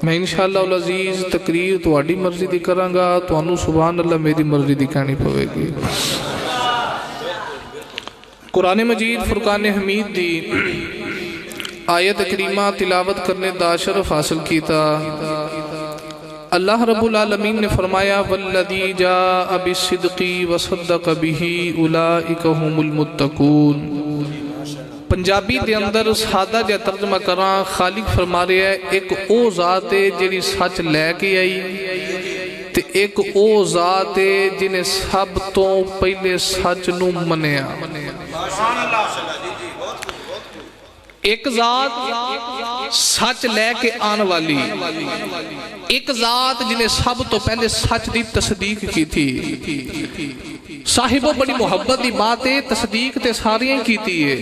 میں انشاءاللہ العزیز تقریر تواڈی مرضی دی کراں گا، تانوں سبحان اللہ میری مرضی دی کہانی پوے گی۔ قرآن مجید فرقان حمید دی آیت کریمہ تلاوت کرنے دا شرف حاصل کیتا۔ اللہ رب العالمین نے فرمایا والذی جاء بالصدق وصدق به اولئک هم المتقون۔ پنجابی دے اندر سادہ جا ترجمہ کراں، خالق فرما رہے ہیں ایک او ذات ہے جڑی سچ لے کے آئی تے ایک او ذات ہے جنہیں سب تو پہلے سچ نو منیا۔ ایک ذات سچ لے کے آن والی، ایک ذات جنہیں سب تو پہلے سچ دی تصدیق کی تھی۔ صاحبوں بڑی محبت دی بات ہے، تصدیق تے ساریاں کی تھی ہے۔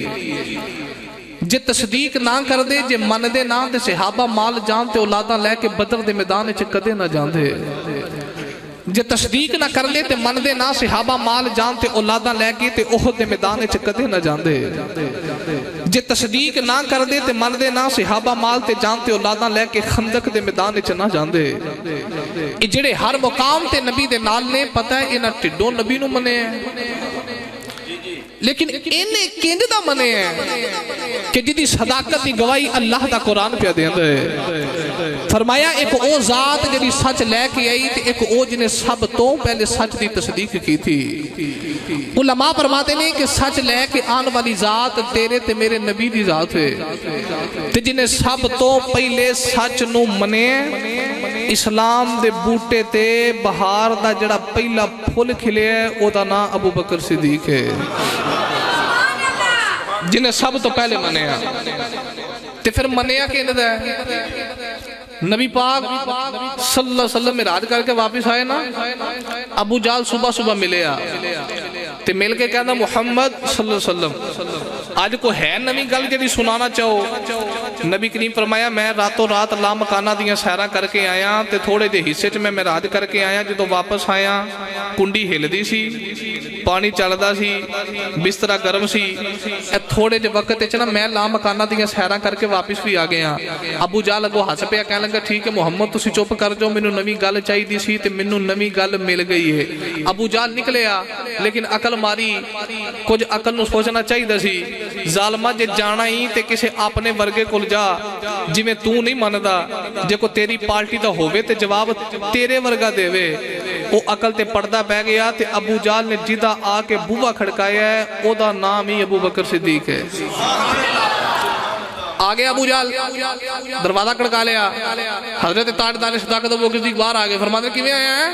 جے تصدیق نہ کر دے، جے من دے نہ دے، صحابہ مال جان تے اولاداں لے کے بدر دے میدان چ کدے نہ جان دے۔ جے تصدیق نہ کر لے تے من دے نہ، صحابہ مال جان تے اولاداں لے کے تے احد دے میدان چ کدے نہ جان دے۔ جے تصدیق نہ کر دے تے من دے نہ، صحابہ مال تے جان تے اولاداں لے کے خندق دے میدان چ نہ جان دے۔ یہ جڑے ہر مقام تے نبی دے نال نے، پتہ ہے انہاں ٹڈوں نبی نو منے ہیں، لیکن انہیں کنج دا منے ہیں کہ جدی صداقت دی گواہی اللہ دا قرآن پہ دیں دے۔ فرمایا ایک او ذات جدی سچ لے کے آئی تے ایک او جنہیں سب تو پہلے سچ دی تصدیق کی تھی۔ علماء فرماتے نہیں کہ سچ لے کے آن والی ذات تیرے تے میرے نبی دی ذات ہے تے جنہیں سب تو پہلے سچ نو منے۔ اسلام دے بوٹے تے بہار دا جڑا پہلا پھول کھلے ہے او دا نا ابو بکر صدیق ہے، جنہیں سب تو پہلے منیا۔ تے پھر منیا کہ اندھا ہے نبی پاک صلی اللہ علیہ وسلم میں راج کر کے واپس آئے نا، ابو جال صبح صبح ملے آ تے مل کے کہنا محمد صلی اللہ علیہ وسلم آج کو ہے نبی گل جڑی سنانا چاہو۔ نبی کریم فرمایا میں راتوں رات لامکانہ دیاں سیرہ کر کے آیا تے تھوڑے دے حصے چ میں راج کر کے آیا، جدو واپس آیا کنڈی ہل دی سی، پانی چلدا سی، بسترہ گرم سی، تھوڑے جے وقت چ نا میں لامکانہ دیاں سیرہ کر کے واپس بھی آ گیا۔ ابو جال اگوں ہس پیا کہنے لگا ٹھیک ہے محمد تسی چپ کر جاؤ، مینوں نویں گل چاہیدی سی تے مینوں نویں گل مل گئی ہے۔ ابو جال نکلیا لیکن عقل ماری، کچھ عقل نو سوچنا چاہیے سی، ظالمہ جے جانا ہی تے کسے اپنے ورگے کول جا جی میں تو نہیں مندا، جے کو تیری پارٹی دا ہووے تے جواب تیرے ورگا دے وے۔ او عقل تے پردہ پہ گیا تے ابو جال نے جدہ آ کے بوبا کھڑکایا ہے، او دا نام ہی ابو بکر صدیق ہے۔ آگے ابو جال دروازہ کھڑکا لیا، حضرت تاجدار صداقت ابو بکر صدیق باہر آگے فرماتے کیویں آیا ہے؟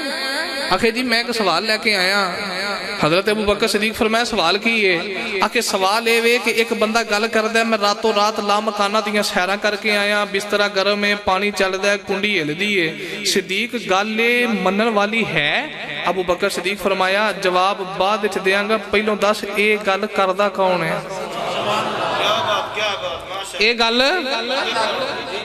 آخر جی میں ایک سوال لے کے آیا۔ حضرت ابو بکر صدیق فرمایا سوال کی ہے؟ آخر سوال اے وے کہ ایک بندہ گل کردا ہے میں راتوں رات لامکانہ دیاں سیرہ کر کے آیا، بسترہ گرم ہے، پانی چلدا ہے، کنڈی ہل دی ہے، صدیق گل منن والی ہے؟ ابو بکر صدیق فرمایا جواب بعد وچ دیاں گا، پہلوں دس اے گل کردا کون ہے؟ اے گل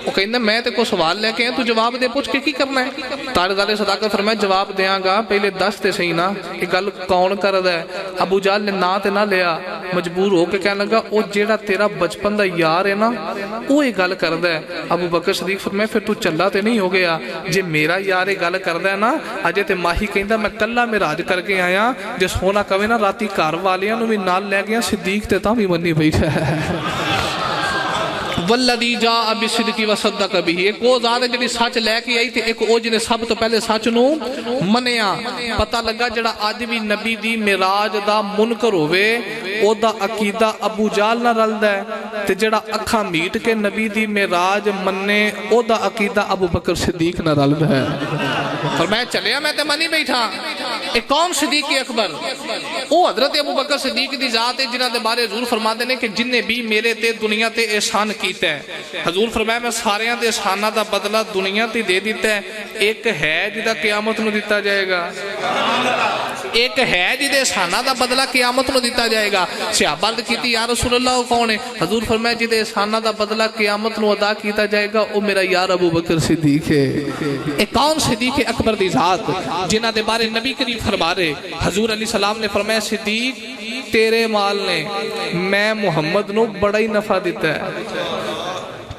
وہ کہندے میں تے کو سوال لے کے ہیں تو جواب دے پوچھ کے کی کرنا ہے؟ تاجدار صداقت فرمایا جواب دیاں گا، پہلے دس تے صحیح نا یہ گل کون کردا ہے؟ ابو جال نے نا تے نہ لیا، مجبور ہو کے کہنے لگا او جیڑا تیرا بچپن دا یار ہے نا وہ یہ گل کردا ہے۔ ابو بکر صدیق فرمایا پھر تو چلا تے نہیں ہو گیا، جے میرا یار یہ گل کردا ہے نا اجے تے ماہی کہندا میں کلا معراج کر کے آیا، جے سونا کہے نا راتی گھر والیاں نو بھی نال لے گیا، صدیق تے تاں بھی منی بیٹھا ہے۔ والذی جاء بالصدق وصدق به، ایک وہ ذات ہے جڑی سچ لے کے آئی تے ایک وہ جنے سب تو پہلے سچ نو منیا۔ پتہ لگا جڑا آج بھی نبی دی معراج دا منکر ہوئے او دا عقیدہ ابو جال نہ رلدا ہے تے جڑا اکھاں میٹ کے نبی دی معراج مننے او دا عقیدہ ابو بکر صدیق نہ رلدا ہے۔ فرمایا چلیا میں تے منی بیٹھا، ایک کون صدیق اکبر؟ او حضرت ابو بکر صدیق دی ذات ہے جنہاں دے بارے حضور فرماتے ہیں کہ جن نے بھی میرے تے دنیا تے احسان کیتا ہے، حضور فرمایا میں ساریاں دے احسانہ دا بدلہ دنیا تے دے دیتا ہے، ایک ہے جدہ قیامت نو دیتا جائے گا، ایک ہے جدہ احسانہ دا بدلہ قیامت نو دیتا جائے گا۔ صحابہ عرض کیتی یا رسول اللہ وہ کون ہے؟ حضور فرمایا جدہ احسانہ دا بدلہ قیامت نو ادا کیتا جائے گا او میرا یار ابو بکر صدیق ہے۔ ایک کون صدیق اکبر دی ذات جنہ دے بارے نبی کریم فرما رہے، حضور علیہ السلام نے فرمایا صدیق تیرے مال نے میں محمد نو بڑا ہی نفع دیتا ہے،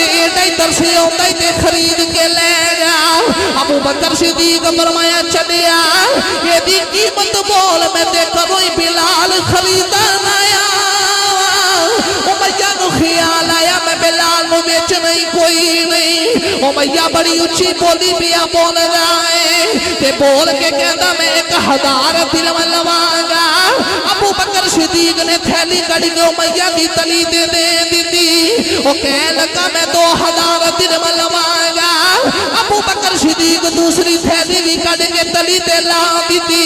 جے ایڈا ہی ترسے ہوتا ہی تے خرید کے لے جاؤ ابو بکر صدیق فرمایا چلیا یہ دی قیمت بول میں تے کروں بلال خریدان آیا امیہ نو خیال آیا میں بلال نو بیچ نہیں کوئی نہیں امیہ بڑی اچھی بولی بیا بول جائے تے بول کے کہتا میں 1000 درہم لواں ابو بکر صدیق نے تھیلی کڑ کے امیہ کی تلی دے دیتی وہ کہنے لگا میں 2000 درہم لواں گا ابو بکر صدیق دوسری تھیلی بھی کڑ کے تلی دے لا دیتی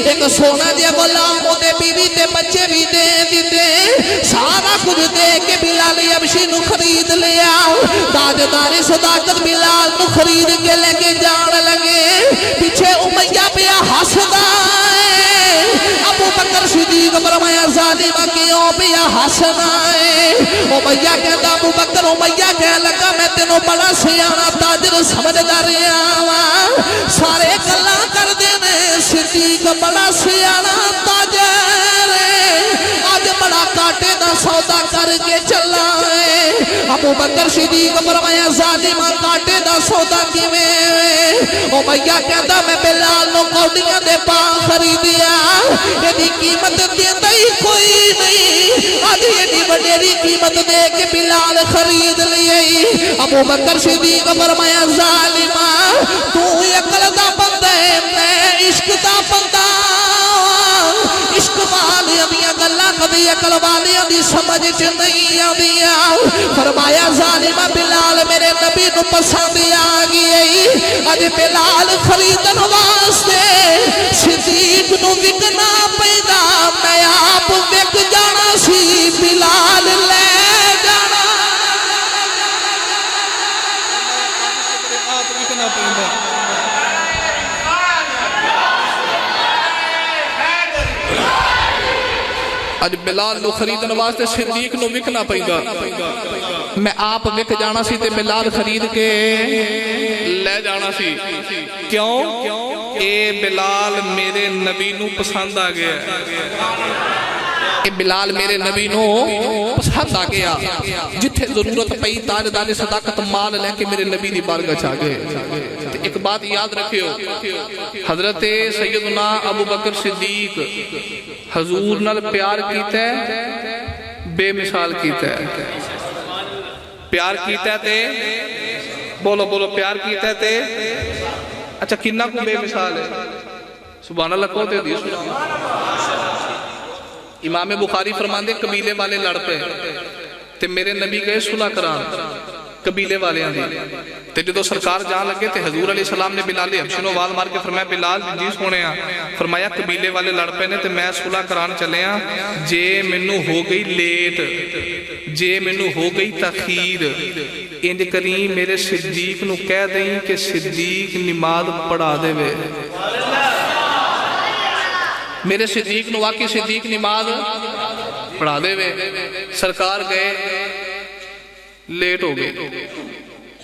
ایک سونا جے غلام دے بیوی تے بچے بھی دے دیتے سارا کچھ دے کے بلال حبشی نو خرید لیا تاجدار صداقت بلال نو خرید کے لے کے جان لگے پیچھے امیہ پیا ہسدا ابو بکر صدیق فرمایا ظالمہ کیوں پیا ہسنا ہے امیہ کہتا ابو بکر امیہ کہہ لگا میں تینوں بڑا سیانا تاجر سمجھدا رہا سارے گلاں کر دینے صدیق بڑا سیانا تاجر آج بڑا کاٹے دا سودا کر کے چلا ہے ابو بکر صدیق فرمایا ظالمہ کاٹے دا سودا کی میں امیہ کہتا میں بلال نو کوڑیاں دے پا خریدیا یہ دی قیمت دیتا ہی کوئی نہیں آج یہ دی وڈیری قیمت دے کے بلال خرید لیے ابو بکر صدیق فرمایا ظالمہ تو عقل دا بندہ ہے میں عشق دا بندہ عشق والیاں دیاں گلاں کدی عقل والیاں دی سمجھ چ نہیں آندیاں فرمایا ظالمہ بلال میرے نبی نو پسند آ گئی اج بلال خریدن واسطے صدیق نو وکنا پیدا میں آپ وک جانا سی بلال لے جانا آپ وکنا پیدا اج بلال نو خریدن واسطے صدیق نو وکنا پیدا میں آپ وک جانا سی تے بلال خرید کے لے جانا سی کیوں اے بلال میرے نبی نو پسند آ گیا اے بلال میرے نبی نو پسند آ گیا جتھے ضرورت پئی تاجدار صداقت مال لے کے میرے نبی دی بارگاہ چ آ گئے ایک بات یاد رکھیو حضرت سیدنا ابو بکر صدیق حضور نال پیار کیتا ہے بے مثال کیتا ہے پیار کیتا ہے تے بولو بولو پیار کیتا ہے تے اچھا کنہ کو بے مثال ہے سبحان اللہ کو تے دی امام بخاری فرماندے قبیلے والے لڑ پے تے میرے نبی گئے صلح کران قبیلے والے آن دی تے جدو سرکار جان لگے تے حضور علیہ السلام نے بلال حبشی نو وال مار کے فرمایا بلال جی سونے فرمایا قبیلے والے لڑ پے نے تے میں صلح کران چلے جے مینوں ہو گئی لیٹ جے مینوں ہو گئی تاخیر انج کریں میرے صدیق نو کہہ دیں کہ صدیق نماز پڑھا دے وے میرے صدیق نو واقعی صدیق نماز پڑھا دے وے سرکار گئے لیٹ ہو گئے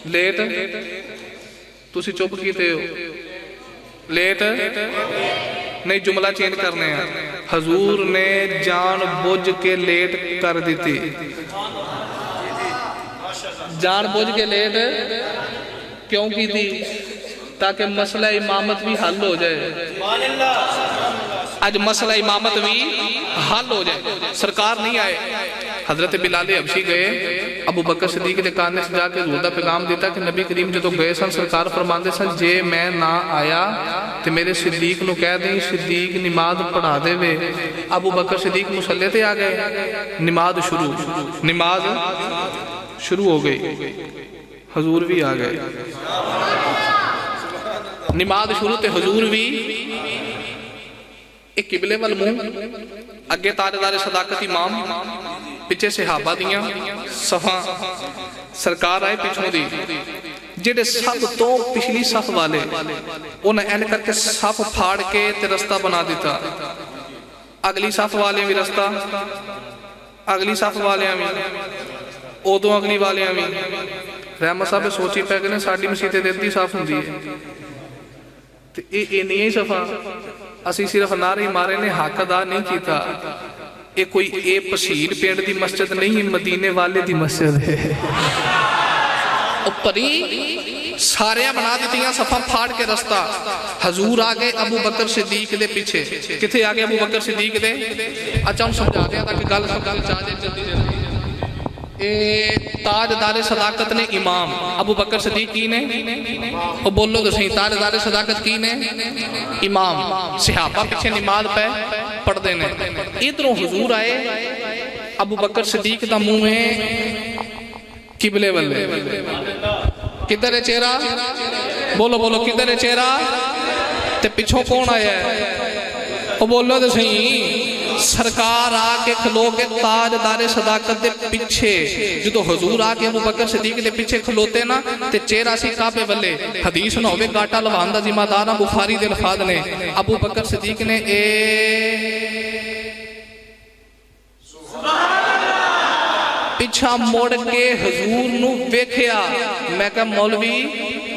لیٹ تسی چپ کیتے ہو لیٹ نہیں جملہ چینج کرنے ہیں حضور نے جان بوجھ کے لیٹ کر دیتی جان بوجھ کے لیٹ کیوں کی تھی تاکہ مسئلہ امامت بھی حل ہو جائے آج مسئلہ امامت بھی حل ہو جائے سرکار نہیں آئے حضرت بلال حبشی گئے ابو بکر صدیق نے کانے سے جا کے حضور دا پیغام دیتا کہ نبی کریم جو تو گئے سن سرکار فرماندے سن جے میں نہ آیا تو میرے صدیق نو کہہ دیں صدیق نماز پڑھا دے وے ابو بکر صدیق مسلح تے آ گئے نماز شروع ہو گئی حضور بھی آ گئے نماز شروع تے حضور بھی ایک قبلے والمون اگے تاجدار صداقت امام پچھے صحابہ دیاں صفاں سرکار آئے پچھوں دی جڑے سب تو پچھلی صف والے انہیں این کر کے صف پھاڑ کے تے رستہ بنا دیتا اگلی صف والے بھی رستہ اگلی صف والے بھی اودوں اگلی والے بھی رحمت صاحب سوچی پہ گئے ساڑھی مسیطے دیتی صاف ہوں دیئے تو یہ نہیں صفحہ اسی صرف نعرے مارے نے حق ادا نہیں کیتا یہ کوئی اے پسیل پینڈ دی مسجد نہیں مدینے والے دی مسجد ہے اوپری سارے بنا دیتیاں صفا پھاڑ کے رستہ حضور آگے ابو بکر صدیق دے پیچھے کتھے آگے ابو بکر صدیق دے اچھا ہم سمجھا دیا تھا کہ گل چاہ دے جلدی جلدی تاجدار صداقت نے امام ابو بکر صدیق کی نے وہ بولو تو صحیح تاجدار صداقت کی نے امام صحابہ پیچھے نماز پہ پڑھ دینے ادھروں حضور آئے ابو بکر صدیق دا منہ ہے قبلے والے کدھر ہے چہرہ بولو بولو کدھر ہے چہرہ تے پچھوں کون آیا ہے وہ بولو تو صحیح سرکار آکے کھلو کے تاجدار صداقت دے پیچھے جدو حضور آکے ابو بکر صدیق دے پیچھے کھلوتے نا تے چہرہ سی کعبے والے حدیث نہ ہوئے گاٹا لواندہ ذمہ دارہ بخاری دے الفاظ نے ابو بکر صدیق نے پیچھا موڑ کے حضور نو ویکھیا میں کہا مولوی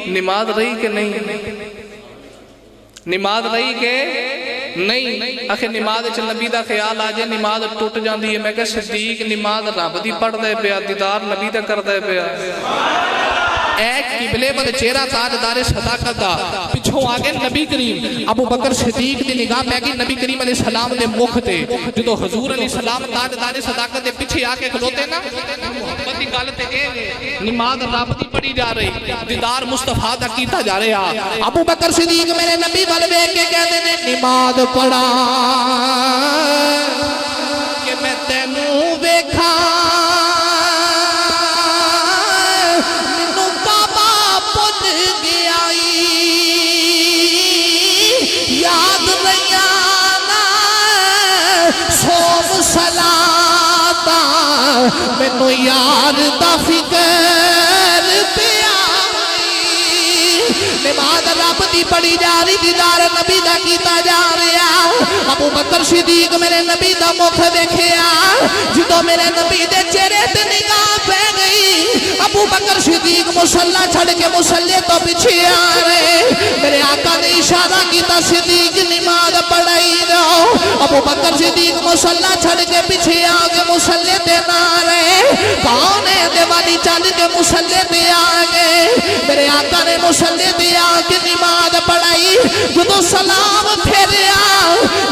نماز رہی کہ نہیں نماز رہی کہ نہیں آخر نماز چل نبی دا خیال آجے نماز ٹوٹ جاندی ہے میں کہا صدیق نماز رب دی پڑھ دے پیا دیدار نبی دا کر دے پیا ایک قبلے پر چہرہ تاجدار صداقت دا پچھوں آگے نبی کریم ابو بکر صدیق دی نگاہ میں گئی نبی کریم علیہ السلام دے مکھ تے جدو حضور علیہ السلام تاجدار صداقت دے پیچھے آکے کھلوتے نا محبت دی گل تے نماز رب دی پڑھی جا رہی دیدار مصطفیٰ دا کیتا جا رہا ابو بکر صدیق میرے نبی والے کے کہتے ہیں نماز پڑھا کہ میں تینوں ویکھا مینوں یار دا فکر پیا نماز رب دی پڑھی جا رہی دیدار نبی دا کیتا جا رہا ابو بکر صدیق میرے نبی دا مکھ دیکھیا جدو میرے نبی دے چہرے تے نگاہ پہ گئی ابو بکر صدیق مصلی چھڑ کے مصلی تو پیچھے آ رہے میرے آقا نے اشارہ کیتا صدیق نماز پڑھائی رہو ابو بکر صدیق مصلی چھڑ کے پیچھے آگے مصلی تے نہ رہے پاؤنے دیوالی چل کے مصلی تے آگے میرے آقا نے مصلی تے آگے نماز پڑھائی جدو سلام پھیریا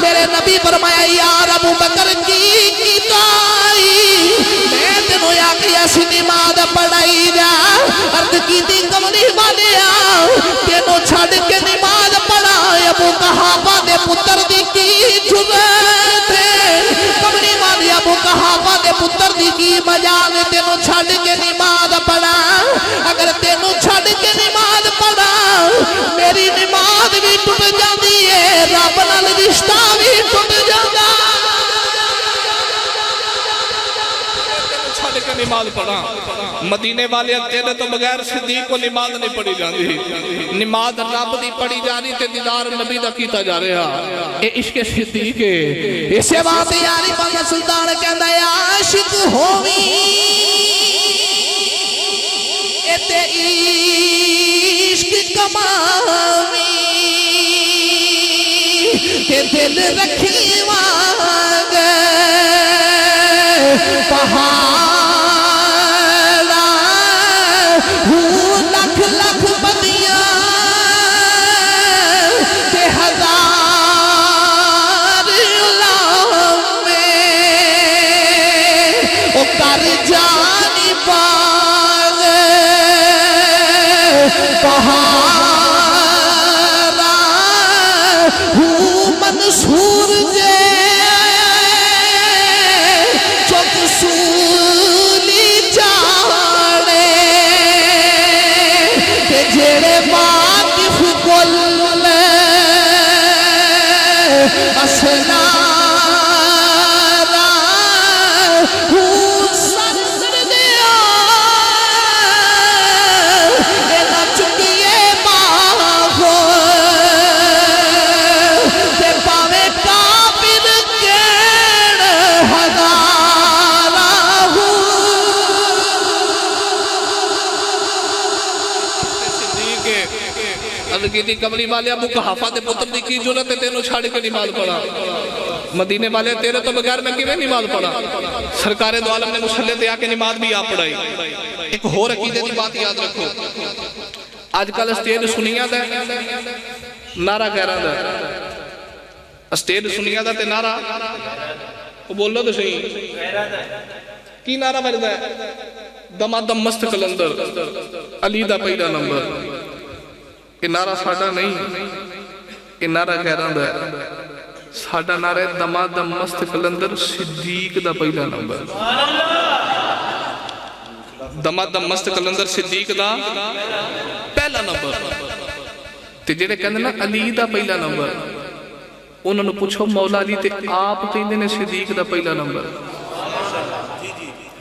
میرے نبی فرمایا یار ابو بکر کی کیتائی میں تینوں آگے ایسی نماز پڑھائی جا عرض کی دی کملی والیا تینوں چھڑ کے نماز پڑھائی ابو کہابہ دے پتر دی کی جرت ہے کملی والیا ابو کہابہ دے پتر دی کی مجال تینوں چھڑ کے نماز پڑھا اگر تینوں چھڑ کے نماز پڑھا میری نماز بھی ٹوٹ جاندی ہے رب نال رشتہ بھی ٹوٹ جاندا چھڑ کے نماز پڑھا مدینے والے تیرے تو بغیر صدیق کو نماز نہیں پڑھی جاندی نماز رب دی پڑھی جانی تے دیدار نبی دا کیتا جا رہا اے عشق صدیق ہے اسے بات یاری بندہ سلطان کہندا ہے عاشق ہووی اے تے عشق کماوی تے دل رکھی وانگ پہاڑا لکھ لکھ بدیاں تے ہزار علامے او کر جانی باغ پہاڑا منصور جے سولی جانے کہ جڑے واقف کل اسنارا سر دیا نہ چکیے باغو تے پاوے کافر کیڑ ہزار کملی والے ابو کہافہ دے پتر دی کی جرت ہے تینوں چھاڑ کے نماز پڑھا مدینے والے تیرے تو بغیر میں کیویں نماز پڑھا. سرکار دو عالم نے مصلی تے آ کے نماز بھی آپ پڑھائی. ایک ہور عقیدے کی بات یاد رکھو. آج کل اسٹیج سنیاں دا نعرہ غیراں دا. اسٹیج سنیاں دا تے نعرہ وہ بولو تو صحیح کی نعرہ بجدا ہے؟ دما دم مست کلندر علی دا پہلا نمبر. یہ نعرہ ساڈا نہیں، یہ نعرہ غیراں دا ہے. ساڈا نعرہ ہے دما دم مست کلندر صدیق دا پہلا نمبر. دما دم مست کلندر صدیق دا پہلا نمبر. تے جڑے کہندے نا علی دا پہلا نمبر، انہوں نے پوچھو مولا علی تے آپ کہندے نے صدیق دا پہلا نمبر.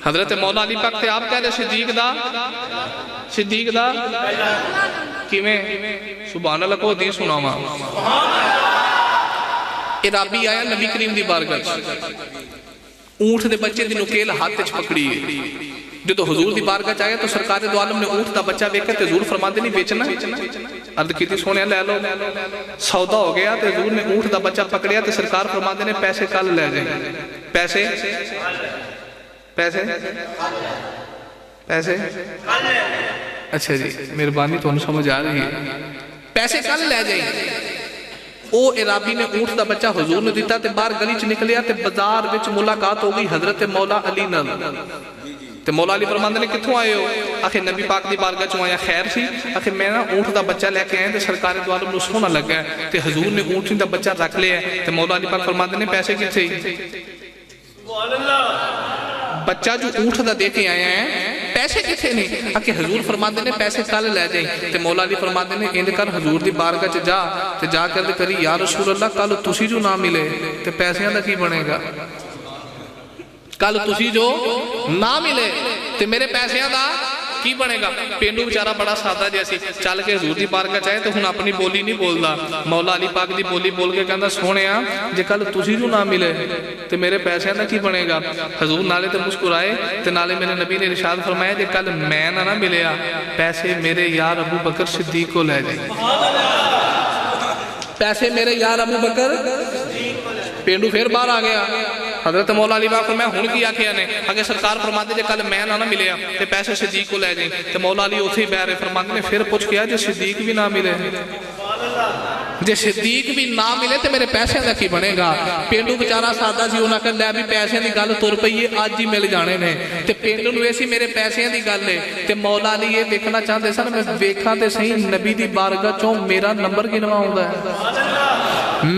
حضرت مولا علی پاک تے آپ کہہ رہے صدیق دا کیویں؟ سبحان اللہ کو حدیث سناواں. عرابی آیا نبی کریم دی بارگاہ اونٹ دے بچے دی نکیل ہاتھ وچ پکڑی. جدو حضور دی بارگاہ آیا تو سرکار دو عالم نے اونٹ دا بچہ ویکھا تے حضور فرماندے نہیں بیچنا. عرض کیتی سونے لے لو. سودا ہو گیا تے حضور نے اونٹ دا بچہ پکڑیا تے سرکار فرماندے نے پیسے کل لے جائیں. پیسے پیسے پیسے اچھا جی مہربانی تو سمجھ آ رہی ہے. پیسے کل لے جائیں. او عرابی نے اونٹ دا بچہ حضور نے دیتا تے باہر گلی چ نکلیا تے بازار وچ ملاقات ہو گئی حضرت مولا علی نال. تے مولا علی فرماندے نے کتھوں آئے ہو؟ آخر نبی پاک دی بارگاہ چوں آیا خیر سی. آخر میں نا اونٹ دا بچہ لے کے آئے تے سرکار دو عالم نو سونا لگا ہے تے حضور نے اونٹ دا بچہ رکھ لیا ہے. تے مولا علی پاک فرماندے نے پیسے کتھے؟ سبحان اللہ. بچہ جو اونٹ دا دے کے آیا ہے پیسے کتھے نہیں؟ آکے حضور فرماندے نے پیسے کل لے جائیں. تے مولا علی فرماندے نے اند کر حضور دی بارگاہ چ جا تے جا کر کری یا رسول اللہ کل تسی جو نہ ملے تے پیسیاں دا کی بنے گا؟ کل تسی جو نہ ملے تے میرے پیسیاں دا کی بنے گا؟ پینڈو بیچارہ بڑا سادہ جیسی چل کے حضور دی بارگاہ چاہے تو ہن اپنی بولی نہیں بولدا. مولا علی پاک دی بولی بول کے کہندا سونیا جے کل تسی جو نہ ملے تے میرے پیسیاں دا کی بنے گا؟ حضور نالے تے مسکرائے تے نالے میرے نبی نے ارشاد فرمایا جے کل میں نہ ملیا پیسے میرے یار ابو بکر صدیق کو لے جائیں. پیسے میرے یار ابو بکر. پینڈو پھر باہر آ گیا. حضرت مولا علی پاک فرمایا ہن کی آکھیا نے؟ اگے سرکار فرماندے جے کل میں نہ ملیا تے پیسے صدیق کو لے جائیں. تے مولا علی اوتھے ہی بیٹھ رہے فرماندے نے پھر پوچھ کیا جے صدیق بھی نہ ملے جے صدیق بھی نہ ملے تے میرے پیسے دا کی بنے گا؟ پینڈو بیچارہ سادہ سی انہاں کہ لے بھی پیسے دی گل تر پئی ہے اج ہی مل جانے نے. تے پینڈو نو ایسی میرے پیسے دی گل ہے. تے مولا علی یہ دیکھنا چاہندے سن میں ویکھاں تے صحیح نبی دی بارگاہ چوں میرا نمبر کنواں ہوندا ہے.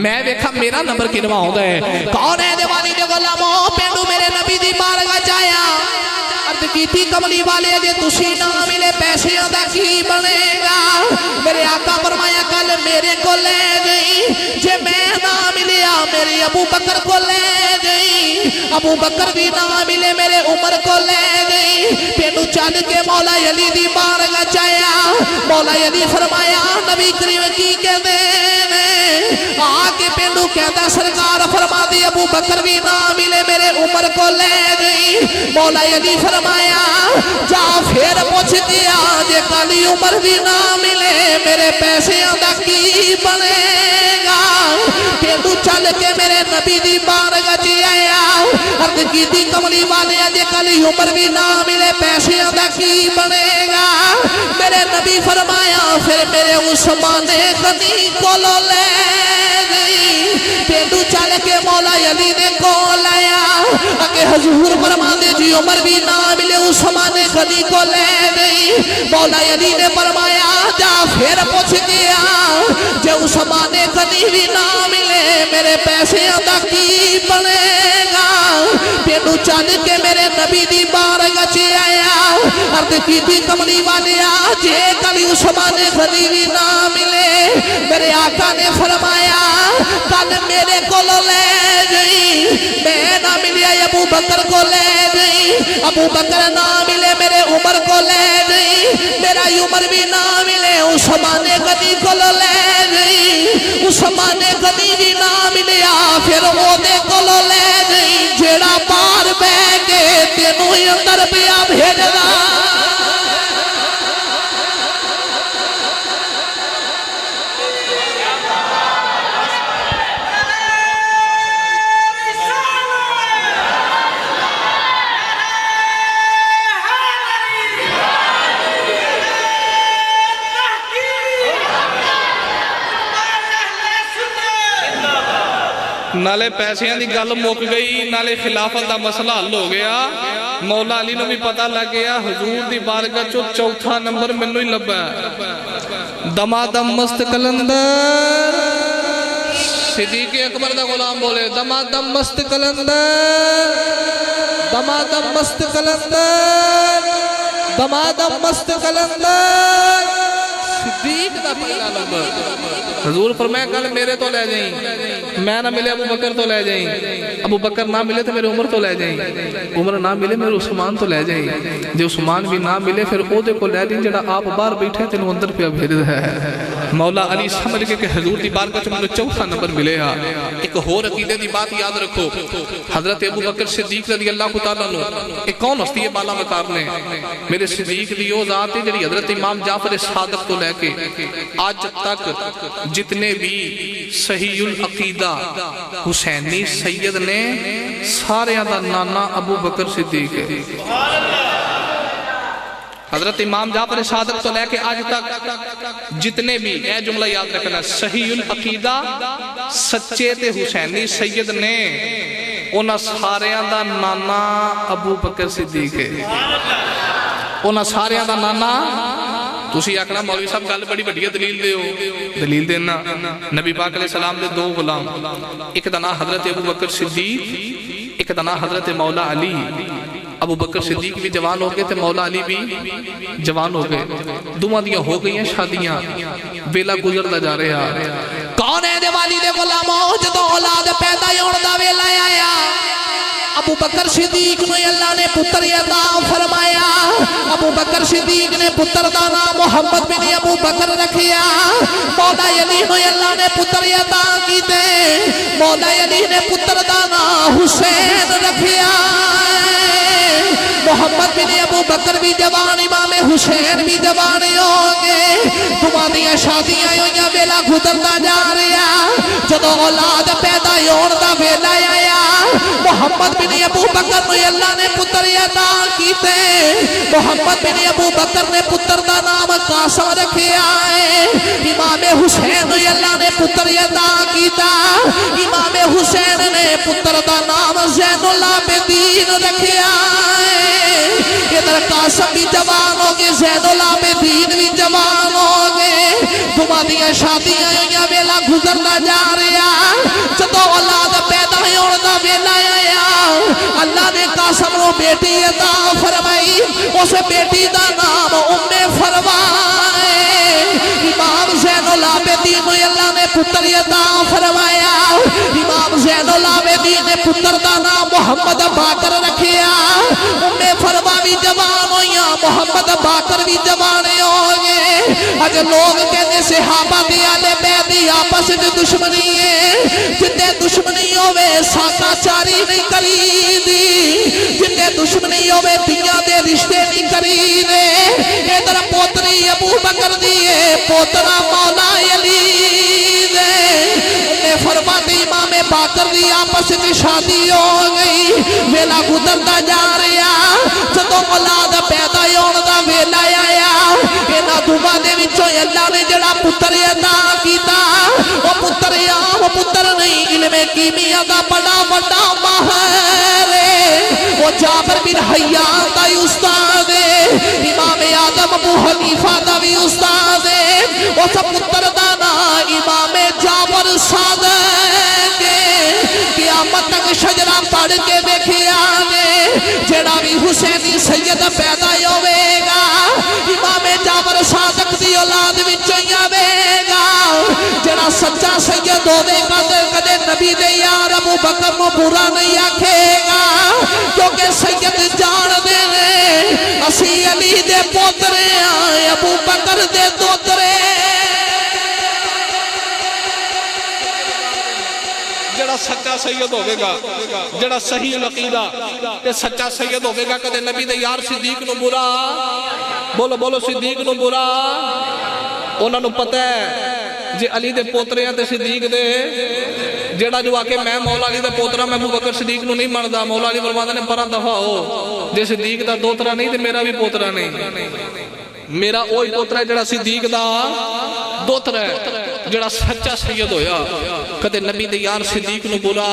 میں دیکھا میرا نمبر کنواں ہوندا ہے. کون ہے دیوانی دے غلاموں؟ پینڈو میرے نبی دی بارگاہ چایا عرض کیتی کملی والے جے تسی نہ ملے پیسے دا کی بنے گا؟ میرے آقا فرمایا کل میرے کو لے جائیں. جے میں نہ ملیا میرے ابو بکر کو لے جائیں. ابو بکر بھی نہ ملے میرے عمر کو لے جائیں. پینڈو چل کے مولا علی دی بارگاہ چایا. مولا علی فرمایا نبی کریم کی کہندے نے؟ آکے پینڈو کہتا سرکار فرما دی ابو بکر بھی نہ ملے میرے عمر کو لے گئی. مولا علی فرمایا جا پھر پوچھ دیا جے کالی عمر بھی نہ ملے میرے پیسے دا کی بنے گا؟ پینڈو چل کے میرے نبی دی بارگاہ چ آیا عرض کیتی کملی والے جے کالی عمر بھی نہ ملے پیسے دا کی بنے گا؟ میرے نبی فرمایا پھر میرے عثمان غنی کو لے گئی. پینڈو چل کے مولا علی نے کول آیا کہ حضور فرماندے جی عمر بھی نہ ملے عثمان غنی کو لے گئی. مولا علی نے فرمایا جا پھر پوچھ گیا جے عثمان غنی بھی نہ ملے میرے پیسے دا کی بنے گا؟ پینڈو چل کے میرے نبی دی بارگاہ چ آیا عرض کیتی کملی والیا جے کبھی عثمان غنی بھی نہ ملے میرے آقا نے فرمایا کل میرے کو لے جائیں. میں نہ ملیا ابو بکر کو لے جائیں. ابو بکر نہ ملے میرے عمر کو لے جائیں. میرا عمر بھی نہ ملے عثمان غنی کو لے جائیں. عثمان غنی بھی نہ ملیا پھر وہ دے کو لے جائیں جیڑا پار بہ کے تینوں اندر پیا بھیجدا. نالے پیسیاں دی گل مک گئی، نالے خلافت دا مسئلہ حل ہو گیا۔ مولا علی نو بھی پتہ لگ گیا حضور دی بارگاہ چو چوتھا نمبر منو ہی لبا ہے۔ دمادم مست کلندر، صدیق اکبر دا غلام بولے دمادم مست کلندر، دمادم مست کلندر، دمادم مست کلندر، صدیق دا پہلا نمبر۔ حضور فرمایا کل میرے تو لے جائیں، میں نہ ملے ابو بکر تو لے جائیں، ابو بکر نہ ملے تو میرے عمر تو لے جائیں، عمر نہ ملے میرے عثمان تو لے جائیں، جو عثمان بھی نہ ملے پھر او دے کو لے جائیں جڑا آپ باہر بیٹھے تینوں اندر پہ بھیج ہے۔ مولا علی سمجھ کے کہ حضور دی بارگاہ میں چوتھا نمبر ملے ہا۔ ایک اور عقیدے دی بات یاد رکھو، حضرت ابو بکر صدیق رضی اللہ تعالیٰ عنہ ایک کون ہستی ہے بالا وقار نے؟ میرے صدیق دی وہ ذات ہے جڑی حضرت امام جعفر صادق تو لے کے آج تک جتنے بھی صحیح العقیدہ حسینی سید نے سارے دا نانا ابو بکر صدیق ہے۔ حضرت امام جعفر صادق تو لے کے آج تک جتنے بھی اے جملہ یاد رکھنا صحیح العقیدہ سچے تے حسینی سید نے انہاں سارے دا نانا ابو بکر صدیق ہے۔ انہاں سارے دا نانا تُسی آکھنا مولوی صاحب گل بڑی بڑی دلیل دے ہو، دلیل دینا نبی پاک علیہ السلام دے دو غلام، ایک دا نام حضرت ابو بکر صدیق، ایک دا نام حضرت مولا علی۔ ابو بکر صدیق بھی جوان ہو گئے تھے، مولا علی بھی جوان ہو گئے، دوماں دیاں ہو گئی ہیں شادیاں، ویلا گزردا جا رہا۔ کون ہے دے والی دے غلاموں جدوں اولاد پیدا ہون دا ویلا آیا، ابو بکر صدیق نے اللہ نے پتر عطا فرمایا۔ ابو بکر صدیق نے پتر دا نام محمد بن ابو بکر رکھیا۔ مولا علی نے اللہ نے پتر عطا کیتے، مولا علی نے پتر دا نام حسین رکھیا۔ محمد بن ابو بکر بھی جوان، امام حسین بھی جوان ہوں گے، تمہاری شادیاں ہوئیاں ویلا گزرتا جا رہا۔ جدو اولاد پیدا ہون دا ویلا آیا، محمد بن ابو بکر نے اللہ نے پتر عطا کیتے۔ محمد بن ابو بکر نے پتر دا نام قاسم رکھیا ہے۔ امام حسین نے اللہ نے پتر عطا کیتا، امام حسین نے پتر دا نام زین العابدین رکھیا ہے۔ ادھر قاسم بھی جوان ہو گئے، زین العابدین بھی جوان ہو گئے، تمہاری شادیاں ہوئیاں ویلا گزرنا جا رہا۔ جدو اولاد پیدا ہون دا ویلا آیا، اللہ نے قاسم کو بیٹی عطا فرمائی، اس بیٹی دا نام فروا ہے۔ امام زین العابدین کو اللہ نے پتر عطا فرمایا، امام زین العابدین نے پتر دا نام محمد باقر رکھیا۔ فروا بھی جوان ہوئیاں، محمد باقر بھی جوان ہوئے۔ اگر لوگ کہنے صحابہ دی آلے بیدی آپس میں دشمنی ہے، جنہیں دشمنی ہوئے ساکا چاری نہیں کری دی، جنہیں دشمنی ہوئے دنیا دے رشتے نہیں کری دے۔ ادھر پوتری ابو بکر دیئے، پوترا مولا علی دے۔ فرما دی امام باقر دی آپس میں شادی ہو گئی، ویلا گزرتا جا رہا۔ جدو اولاد پیدا ہون دا ویلا آیا، انہاں دوواں دے وچوں اللہ نے جڑا پتر عطا کیتا، وہ پتر عام پتر نہیں، علم کیمیا دا بڑا بڑا ماہر ہے۔ وہ جابر بن حیان دا استاد ہے، امام آدم ابو حنیفہ دا بھی استاد ہے۔ اس پتر دا نام امام جابر صادق ہے۔ قیامت تک شجرہ پڑھ کے دیکھیا نے، جڑا بھی حسینی سید پیدا ہوئے گا، امام جابر صادق دی اولاد وچوں ہی آوے گا۔ جڑا سچا سید ہوئے گا کدے نبی دے یار ابو بکر کو برا نہیں آکھے گا، کیونکہ سید جان دے اسی علی دے پوترے آئے، ابو بکر دے دوترے۔ جڑا سچا سید ہوئے گا، جڑا صحیح العقیدہ تے سچا سید ہوئے گا، کدے نبی دے یار صدیق نو برا، بولو بولو صدیق نو برا۔ انہاں نو پتہ ہے جے علی دے پوترے ہیں تے صدیق دے، جڑا جو آکے میں مولا علی دے پوترا میں ابو بکر صدیق نو نہیں ماندا، مولا علی فرماندے نے پرا دفع ہو، جے صدیق دا دوترا نہیں تے میرا بھی پوترا نہیں، میرا اوہی پوترا ہے جڑا صدیق دا دوترا ہے۔ جڑا سچا سید ہویا کدے نبی دے یار صدیق نو بولا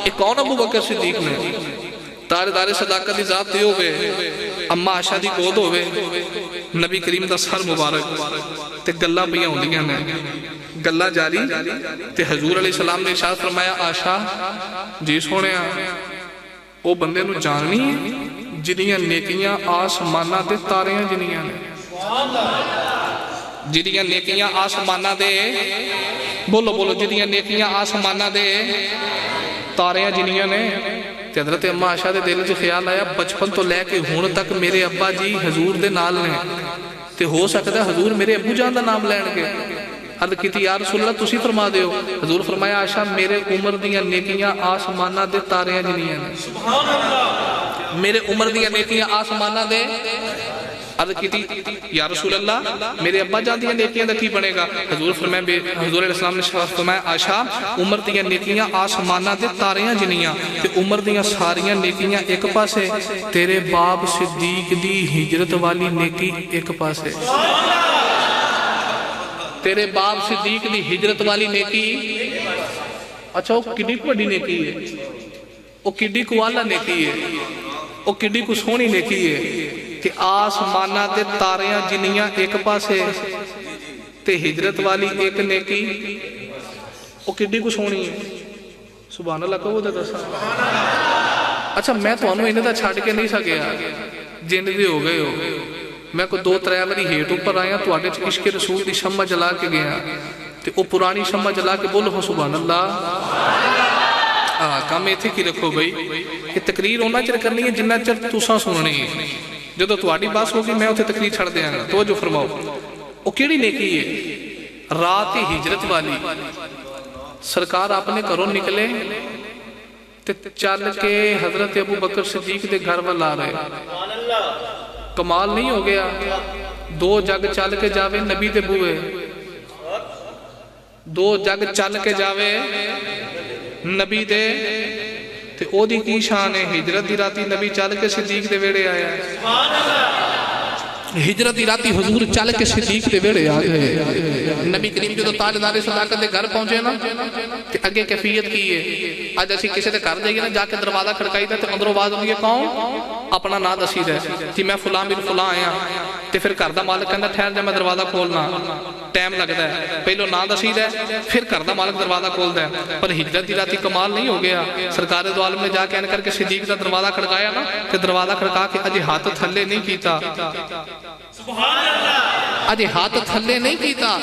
اے کون ابو بکر صدیق نے تارے دارے صداقت دی ذات تے ہوئے اما عائشہ دی گود ہوئے نبی کریم دا سر مبارک تے گلہ پیا ہوندیاں نے گلہ جاری تے حضور علیہ السلام نے ارشاد فرمایا عائشہ جی سونے او بندے نو جاننی ہے جنیاں نیکیاں آسمانہ دے تاریاں جنیاں نے جنیاں نیکیاں آسمانہ دے بولو بولو جنیاں نیکیاں آسمانہ دے تاریاں جنیاں نے تے حضرت اما عائشہ دے دل جو خیال آیا بچپن تو لے کے ہون تک میرے ابا جی حضور دے نال نے تے ہو سکتا ہے حضور میرے ابو جان دا نام لین گے عرض کیتی یا رسول اللہ تسی فرما دیو حضور فرمایا عائشہ میرے عمر دیاں نیکیاں آسمانہ دے تاریاں جنیاں نے سبحان اللہ میرے عمر دیاں نیکیاں آسمانہ دے عرض کیتی یا رسول اللہ میرے ابا جان دیاں نیکیاں دا کی بنے گا حضور فرمایا حضور علیہ السلام نے فرمایا عائشہ عمر دیاں نیکیاں آسمانہ دے تاریاں جنیاں تے عمر دیاں ساریاں نیکیاں ایک پاسے تیرے باپ صدیق دی ہجرت والی نیکی ایک پاسے تیرے باپ صدیق دی ہجرت والی نیکی اچھا وہ کڈی کو بڑی نیکی ہے وہ کڈی کو والا نیکی ہے وہ کڈی کو سونی نیکی ہے کہ آسمانہ دے تاریاں جنیاں ایک پاسے تے ہجرت والی ایک نیکی وہ کڈی کو سونی ہے سبحان اللہ کہو دے دسا اچھا میں تو انہوں انہیں دا چھاڑ کے نہیں سکیا جن دے ہو گئے ہو میں کو دو ترے باری ہیٹ اوپر آیا تو آگے عشق رسول دی شمع جلا کے گیا تے او پرانی شمع جلا کے بولو ہو سبحان اللہ کام ایتھے کی رکھو بھئی یہ تقریر ہونا چر کرنی ہے جنہ چر تساں سننی ہے جدو تواڈی باس ہوگی میں اتھے تقریر چھڑ دیاں گا توجہ فرماؤ او کیڑی نیکی ہے رات ہجرت والی سرکار اپنے گھروں نکلے تے چل کے حضرت ابو بکر صدیق دے گھر وال آ رہے کمال نہیں ہو گیا دو جگ چل کے جاوے نبی دے بوئے دو جگ چل کے جاوے نبی دے تے او دی کی شان ہے ہجرت دی راتی نبی چل کے صدیق دے ویڑے آیا ہجرت دی راتی حضور چل کے صدیق دے ویڑے آئے نبی کریم جو تاجدار صداقت دے گھر پہنچے نا تے اگے کیفیت کی ہے آج ایسی کسی دے گھر جائیے نا جا کے دروازہ کھڑکائی دا تے اندروں آواز ہوئی ہے کون اپنا نا دسی دے کہ میں فلاں بن فلاں آیا تے پھر گھر دا مالک کہندا ٹھہر جا میں دروازہ کھولنا ٹائم لگدا ہے پہلو نا دسی دے پھر گھر دا مالک دروازہ کھولدا ہے پر ہجرت دی راتی کمال نہیں ہو گیا سرکار دو عالم نے جا کے ان کر کے صدیق دا دروازہ کھڑکایا نا تے دروازہ کھڑکا کے اجے ہاتھ تھلے نہیں کیتا اجے ہاتھ تھلے نہیں کیتا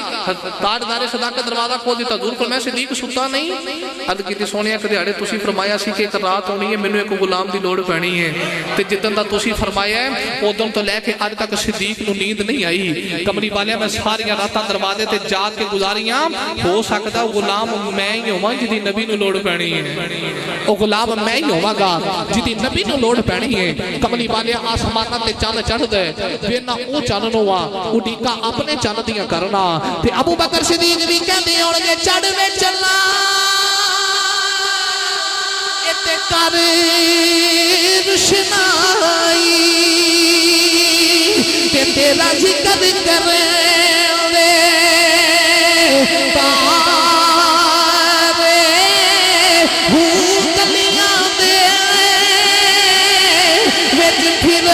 تاجدار صداقت دروازہ کھول دیتا حضور فرمایا صدیق ستا نہیں عرض کیتی سونیا کدے اڑے تسی فرمایا سی کہ ایک رات ہونی ہے مینوں ایک غلام دی لوڑ پینی ہے تے جدن دا تسی فرمایا ہے اودوں تو لے کے اج تک صدیق نو نیند نہیں آئی کملی والے میں ساری راتاں دروازے تے جا کے گزاریاں ہو سکدا غلام میں ہی ہوواں جدی نبی نو لوڑ پینی ہے او غلام میں ہی ہوواں گا جدی نبی نو لوڑ پینی ہے کملی والے آسماناں تے چن چڑھ دے وینا او چن نو اڈیکا اپنے چن دیاں کرنا تے ابو بکر صدیق بھی کہندے ہون گے چڑھ میں چلا تے کر روشنائی تے تیرا ذکر کرے تارے ہوں گلیاں دے وچ پھر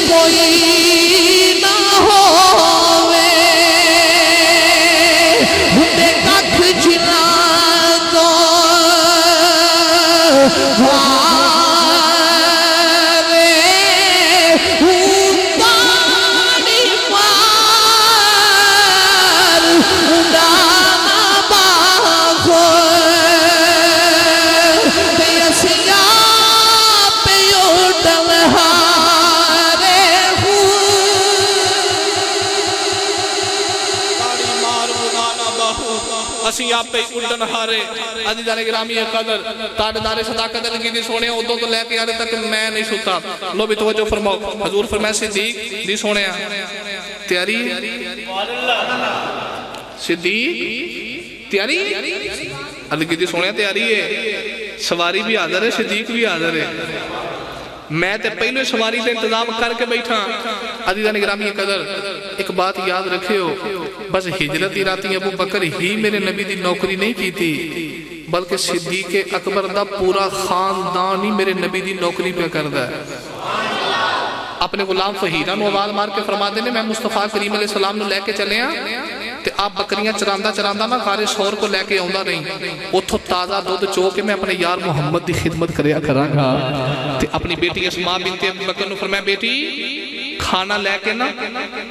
کوئی اسی آپ پہ اڑن ہارے عزیزان گرامی قدر تاجدار صداقت لگی دی سونے ادو تو لے کے آنے تک میں نہیں سوتا لو بھی توجہ فرماؤ حضور فرمائے صدیق دی سونے تیاری صدیق تیاری لگی دی سونے تیاری ہے سواری بھی حاضر ہے صدیق بھی حاضر ہے میں تے پہلے سواری دے انتظام کر کے بیٹھا عزیزان گرامی قدر ایک بات یاد رکھے ہو بس ہجرت راتی ابو بکر ہی میرے نبی دی نوکری نہیں کی تھی بلکہ صدیق اکبر دا پورا خاندان ہی میرے نبی دی نوکری پہ کردہ ہے اپنے غلام فہیرہ نو آواز مار کے فرما دینے میں مصطفیٰ کریم علیہ السلام نو لے کے چلے ہیں تے آپ بکریاں چراندہ چراندہ میں غار سور کو لے کے آؤندہ نہیں اتھو تازہ دودھ چوکے میں اپنے یار محمد دی خدمت کریا کرانگا تے اپنی بیٹی اسماء بنت ابی بکر نو فرمایا بیٹی کھانا لے کے نا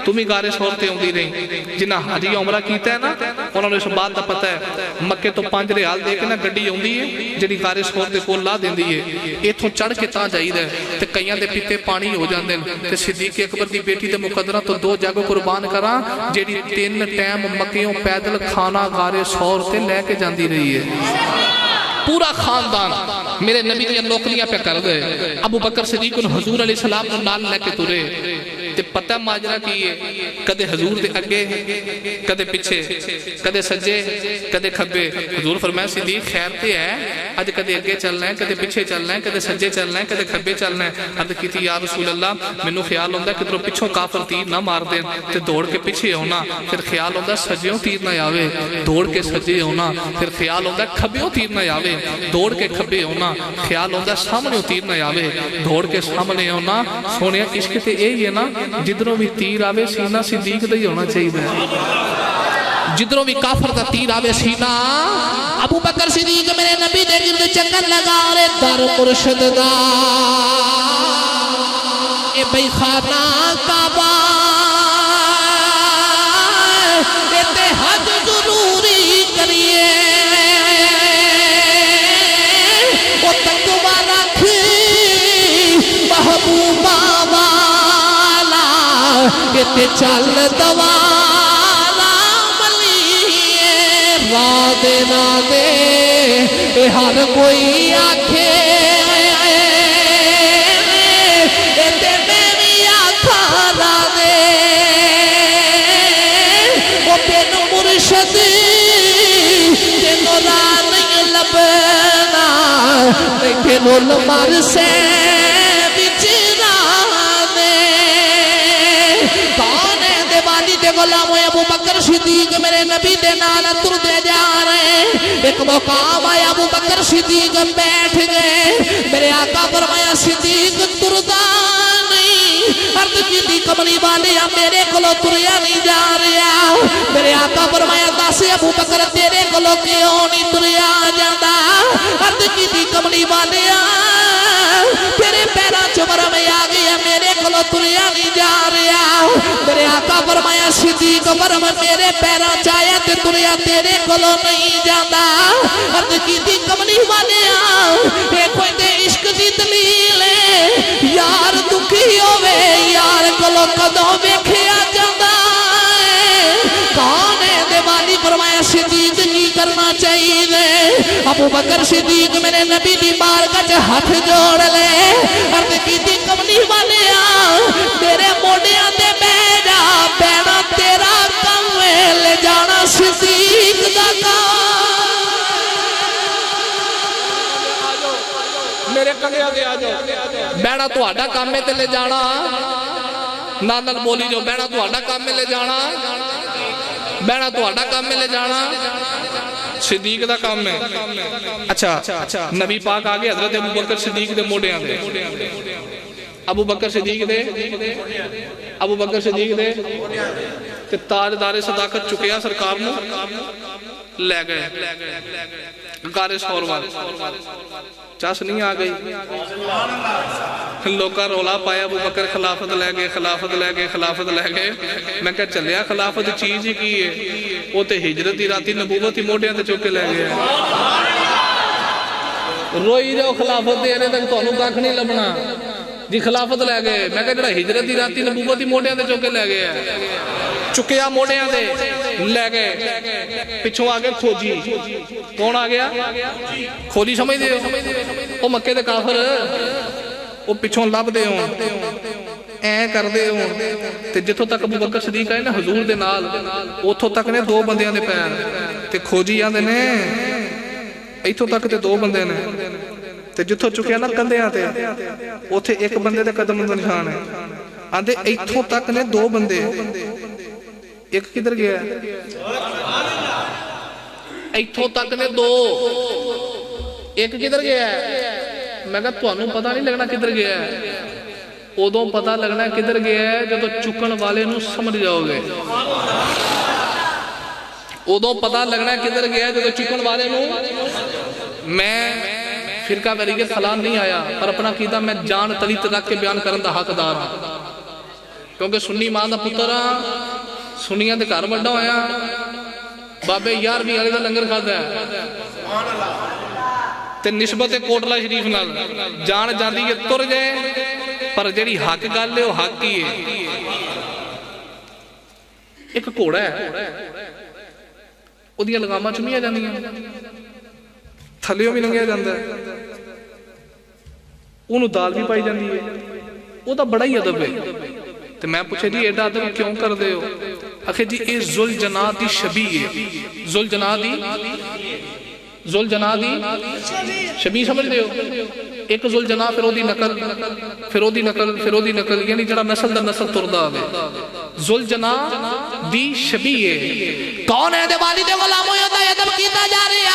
تمہیں غار سور تے ہوندی رہی جنہ حجی عمرہ کیتا ہے نا انہوں نے اس بات دا پتہ ہے مکے تو 5 ریال دے کے نا گڈی ہوندی ہے جڑی غار سور تے کول لا دیندی ہے ایتھوں چڑھ کے تاں جائیدا ہے تے کئیاں دے پیتے پانی ہو جاندے تے صدیق اکبر دی بیٹی دے مقدرہ تو 2 جاگو قربان کراں جڑی 3 ٹائم مکیوں پیدل کھانا غار سور تے لے کے جاندی رہی ہے پورا خاندان میرے نبی کی نوکریاں پہ کر گئے ابو بکر صدیق حضور علیہ السلام نے نال لے کے ترے تے پتہ ماجرہ کیے کدے حضور دے اگے کدے پیچھے کدے سجے کدے کھبے حضور فرمایا صدیق خیر تے ہے اج کدے اگے چلنا ہے کدے پیچھے چلنا ہے کدے سجے چلنا ہے کدے کھبے چلنا ہے عرض کیتی یا رسول اللہ مینوں خیال ہوندا کہ کدھروں پچھوں کافر تیر نہ مار دین تے دوڑ کے پیچھے ہونا پھر خیال ہوندا سجیوں تیر نہ آوے دوڑ کے سجے ہونا پھر خیال ہوندا کھبیوں تیر نہ آوے دوڑ کے کھبے ہونا خیال ہوندا سامنے تیر نہ آوے دوڑ کے سامنے ہونا سونے عشق تے یہی ہے نا جدروں بھی تیر آوے سینہ صدیق دا ہی ہونا چاہیے جدروں بھی کافر دا تیر آوے سینہ ابو بکر صدیق میرے نبی دے گرد چکر لگا رے در مرشد دا اے بھئی خانہ کعبہ اے حج ضروری کریے وہ تقوی رکھی محبوبہ والا اے چل دوالا ملیے رادے رادے اے ہر کوئی آکھے اے تے میری آکھا رادے وہ بین مرشد جنو را نہیں لبنا لیکن علمار سے غلام ابو بکر صدیق میرے نبی دے نال تر دے جا رہے ایک مقام آیا ابو بکر صدیق بیٹھ گئے میرے آقا فرمایا صدیق تردا نہیں عرض کی دی کملی والے میرے کلو تریا نہیں جا رہا میرے آقا فرمایا دس ابو بکر تیرے کلو کیوں نہیں تریا جاندہ عرض کی دی کملی والے تیرے پیرا چمر میں آگیا میرے کلو تریا نہیں جا رہا میرے آقا فرمایا صدیق فرما میرے پیرا چایا تے تریا تیرے کلو نہیں جاندہ عرض کی دی کملی والے اے کوئی دے عشق دی دلیل ہے یار دکھی ہوئے یار کلو قدوں بیکھیا جاندہ کون ہے دیوالی فرمایا صدیق کی کرنا چاہیے ابو بکر صدیق میرے نبی دی بارگاہ وچ ہاتھ جوڑ لے عرض کیتی کملی والے میرے موڈیاں تے بیٹھ جا پینا تیرا کم ہے لے جانا صدیق دا کام میرے کنے آگے آ جاؤ بیٹھا تو آڈا کام میں تے لے جانا نال بولی جو بیٹھا تو آڈا کام میں لے جانا بیٹھا تو آڈا کام میں لے جانا صدیق دا کام میں اچھا نبی پاک آگے حضرت ابو بکر صدیق دے موڑے آگے ابو بکر صدیق دے تے تاجدار صداقت چکیا سرکار نو لے گئے غار سور وال چاس نہیں آ گئی لوکا رولا پایا ابو بکر خلافت لے گئے میں کہا چلیا خلافت چیز ہی کی ہے وہ تے ہجرت ہی راتی نبوت ہی موٹیاں تے چوکے لے گئے روئی جاؤ خلافت دے رہے تک تو انہوں کاکھ نہیں لبنا جی خلافت لے گئے میں کہا جڑا ہجرت ہی راتی نبوت ہی موٹیاں تے چوکے لے گئے چکیا موٹیاں تے لے گئے پچھوں آ گئے کھوجی کون آ گیا کھوجی سمجھ دے وہ مکے دے کافر وہ پچھوں لب دے ہوں ਐ ਕਰਦੇ ਹੋ ਤੇ ਜਿੱਥੋਂ ਤੱਕ ਅਬੂ ਬਕਰ ਸਦੀਕ ਆਏ ਨਾ ਹਜ਼ੂਰ ਦੇ ਨਾਲ ਉੱਥੋਂ ਤੱਕ ਨੇ ਦੋ ਬੰਦਿਆਂ ਦੇ ਪੈਰ ਤੇ ਖੋਜੀ ਆਂਦੇ ਨੇ ਇੱਥੋਂ ਤੱਕ ਤੇ ਦੋ ਬੰਦੇ ਨੇ ਤੇ ਜਿੱਥੋਂ ਚੁੱਕਿਆ ਨਾ ਕੰਧਿਆਂ ਤੇ ਉੱਥੇ ਇੱਕ ਬੰਦੇ ਦੇ ਕਦਮ ਦਾ ਨਿਸ਼ਾਨ ਹੈ ਆਂਦੇ ਇੱਥੋਂ ਤੱਕ ਨੇ ਦੋ ਬੰਦੇ ਇੱਕ ਕਿੱਧਰ ਗਿਆ ਇੱਥੋਂ ਤੱਕ ਨੇ ਦੋ ਇੱਕ ਕਿੱਧਰ ਗਿਆ ਮੈਂ ਕਿਹਾ ਤੁਹਾਨੂੰ ਪਤਾ ਨਹੀਂ ਲੱਗਣਾ ਕਿੱਧਰ ਗਿਆ ਉਦੋਂ ਪਤਾ ਲੱਗਣਾ ਕਿੱਧਰ ਗਿਆ ਜਦੋਂ ਚੁੱਕਣ ਵਾਲੇ ਨੂੰ ਸਮਝ ਜਾਓਗੇ ਉਦੋਂ ਪਤਾ ਲੱਗਣਾ ਕਿੱਧਰ ਗਿਆ ਜਦੋਂ ਚੁੱਕਣ ਵਾਲੇ ਨੂੰ ਮੈਂ ਫਿਰਕਾ ਵੈਰੀਅਤ ਖਿਲਾਫ ਨਹੀਂ ਆਇਆ ਪਰ ਆਪਣਾ ਅਕੀਦਾ ਮੈਂ ਜਾਨ ਤਲੀ ਤੇ ਰੱਖ ਕੇ ਬਿਆਨ ਕਰਨ ਦਾ ਹੱਕਦਾਰ ਹਾਂ ਕਿਉਂਕਿ ਸੁੰਨੀ ਮਾਂ ਦਾ ਪੁੱਤਰ ਆ ਸੁੰਨੀਆਂ ਦੇ ਘਰ ਵੱਡਾ ਹੋਇਆ ਬਾਬੇ 11ਵੀਂ ਵਾਲੇ ਦਾ ਲੰਗਰ ਖਾਦਾ ਸੁਭਾਨ ਅੱਲਾਹ ਤੇ ਨਿਸਬਤ ਕੋਟਲਾ ਸ਼ਰੀਫ ਨਾਲ ਜਾਨ ਜਾਂਦੀ ਹੈ ਤੁਰ ਜਾਏ ਪਰ ਜਿਹੜੀ ਹੱਕ ਗੱਲ ਹੈ ਉਹ ਹੱਕ ਹੀ ਹੈ ਇੱਕ ਘੋੜਾ ਹੈ ਉਹਦੀਆਂ ਲਗਾਮਾਂ ਚੁੰਮੀਆਂ ਜਾਂਦੀਆਂ ਥੱਲਿਓਂ ਵੀ ਲੰਘਿਆ ਜਾਂਦਾ ਉਹਨੂੰ ਦਾਲ ਵੀ ਪਾਈ ਜਾਂਦੀ ਹੈ ਉਹਦਾ ਬੜਾ ਹੀ ਅਦਬ ਹੈ ਤੇ ਮੈਂ ਪੁੱਛਿਆ ਜੀ ਐਡਾ ਅਦਬ ਕਿਉਂ ਕਰਦੇ ਹੋ ਆਖੇ ਜੀ ਇਹ ਜ਼ੁਲ ਜਨਾਹ ਦੀ ਸ਼ਬੀਹ ਹੈ ਜ਼ੁਲ ਜਨਾਹ ਦੀ ਸ਼ਬੀਹ ਸਮਝਦੇ ਹੋ ਇੱਕ ਜ਼ੁਲ ਜਨਾਹ ਫਿਰ ਉਹਦੀ ਨਕਲ ਫਿਰ ਉਹਦੀ ਨਕਲ ਫਿਰ ਉਹਦੀ ਨਕਲ ਯਾਨੀ ਜਿਹੜਾ ਨਸਲ ਦਰ ਨਸਲ ਤੁਰਦਾ ਹੋਵੇ ਜ਼ੁਲ ਜਨਾਹ ਦੀ ਸ਼ਬੀਹ ਹੈ ਕੌਣ ਹੈ ਦੇ ਵਾਲੀ ਦੇ ਗੁਲਾਮੋਂ ਦਾ ਅਦਬ ਕੀਤਾ ਜਾ ਰਿਹਾ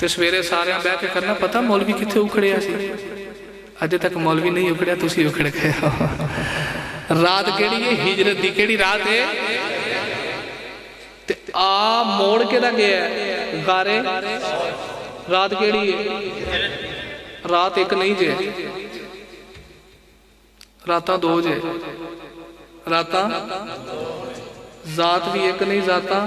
ਤੇ ਸਵੇਰੇ ਸਾਰਿਆਂ ਬਹਿ ਕੇ ਕਰਨਾ ਪਤਾ ਮੌਲਵੀ ਕਿੱਥੇ ਉਖੜਿਆ ਸੀ ਅਜੇ ਤੱਕ ਮੌਲਵੀ ਨਹੀਂ ਉਖੜਿਆ ਤੁਸੀਂ ਉਖੜ ਗਏ ਹੋ ਰਾਤ ਕਿਹੜੀ ਹੈ ਹਿਜਰਤ ਦੀ ਕਿਹੜੀ ਰਾਤ ਹੈ ਤੇ ਆ ਮੋੜ ਕਿਹਦਾ ਗਿਆ ਗਾਰੇ ਰਾਤ ਕਿਹੜੀ ਹੈ ਰਾਤ ਇੱਕ ਨਹੀਂ ਜੇ ਰਾਤਾਂ ਦੋ ਜੇ ਰਾਤਾਂ ਜ਼ਾਤ ਵੀ ਇੱਕ ਨਹੀਂ ਜ਼ਾਤਾਂ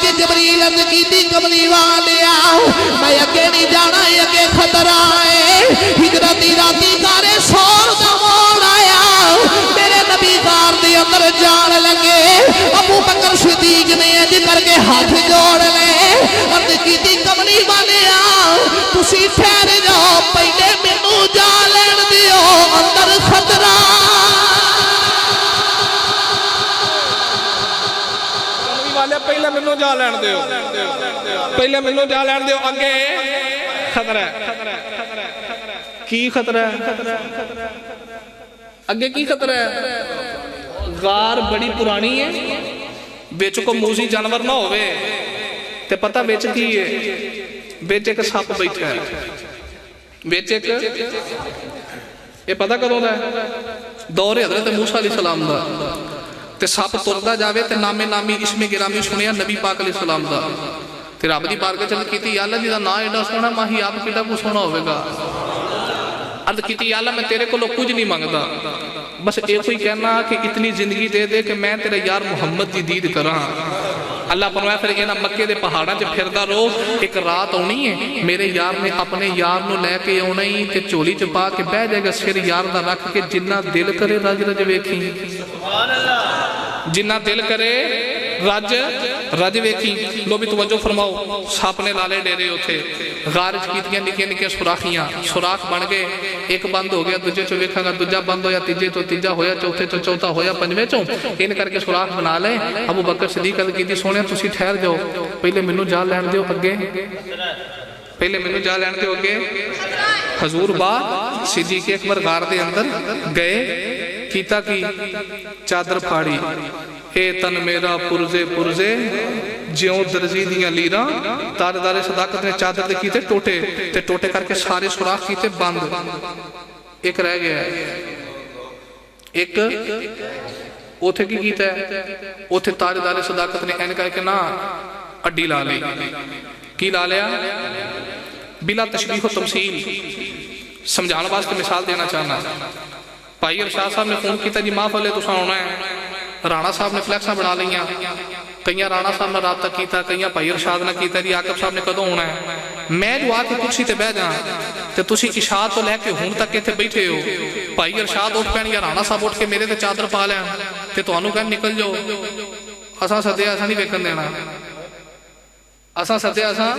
کے جبریل عرض کیتی کملی والیا میں اگے نہیں جانا اگے خطرہ ہے ہجرت دی راتی کارے سور دا موڑ آیا میرے نبی غار دے اندر جان لگے ابو بکر صدیق نے اج کر کے ہاتھ جوڑ لے عرض کیتی کملی والیا تسی ٹھہر جاؤ پہلے مینوں جا لین دیو اندر خطرہ پہلے مینوں جا لین دیو پہلے مینوں جا لین دیو اگے خطرہ ہے کی خطرہ ہے اگے کی خطرہ ہے غار بڑی پرانی ہے بیچ کو موزی جانور نہ ہوئے تے پتہ بیچ کی ہے بیچ ایک ساپ بیٹھا ہے بیچ ایک یہ پتہ کرو دا ہے دور حضرت موسیٰ علیہ السلام دا تے ساپ تردہ جاوے تے نامی نامی اسم گرامی سنیا نبی پاک علیہ السلام دا تے رب دی بارگاہ چل کیتی یا اللہ جی دا نا ایڈا سونا ماہی آپ کیڑا کو سونا ہوئے گا عرض کیتی یا اللہ میں تیرے کو کچھ نہیں مانگدا بس ایک ہی کہنا کہ اتنی زندگی دے دے کہ میں تیرے یار محمد دی دید کراں اللہ فرمایا پھر یہ مکے دے پہاڑاں چ پھردا رہو ایک رات آنی ہے میرے یار نے اپنے یار نو لے کے آنا ہی تے چولی چ پا کے بہ جائے گا سر یار دا رکھ کے جنہ دل کرے رج رج ویکھی جنہ دل کرے رج ویکھی لو بھی توجہ فرماؤ ساپ نے لالے ڈیرے ہوتے غارج کیتیاں نکیاں نکیاں سوراخیاں سوراخ بن گئے ایک بند ہو گیا دوجے چو ویکھا گا دوجا بند ہویا تیجے تو تیجا ہویا چوتھے تو چوتھا ہویا پنجویں چوں ان کر کے سوراخ بنا لے ابو بکر صدیق عرض کیتی سونے تسی ٹھہر جاؤ پہلے مینوں جا لین دیو اگے پہلے مینوں جا لین دیو اگے حضور با صدیق اکبر غار دے اندر گئے کیتا کی چادر پھاڑی اے تن میرا پرزے جیوں درزی دیاں لیراں تاردار صداقت نے چادر دے کیتے ٹوٹے تے ٹوٹے کر کے سارے سوراخ کیتے بند ایک رہ گیا ہے ایک اوتھے کی کیتا ہے اوتھے تاردار صداقت نے این کہا کہ نا اڈی لا لی کی لا لیا بلا تشبیح و تمثیل سمجھانا واسطے مثال دینا چاہنا بھائی ارشاد صاحب نے فون کیتا جی ماں پلے تو ہونا ہے رانا صاحب نے فلیکساں بنا لیاں کئیاں رانا صاحب نے رابطہ کیتا کئیاں بھائی ارشاد نے کیتا جی عاقب صاحب نے کدوں ہونا ہے میں جو آکے کرسی تے بہ جاں تے تسی عشاء تو لے کے ہون تک کے تھے بیٹھے ہو بھائی ارشاد اٹھ پین یا رانا صاحب اٹھ کے میرے تے چادر پا لیں تے تو انہوں کہیں نکل جو اساں سدے اساں نہیں ویکن دینا اساں سدے اساں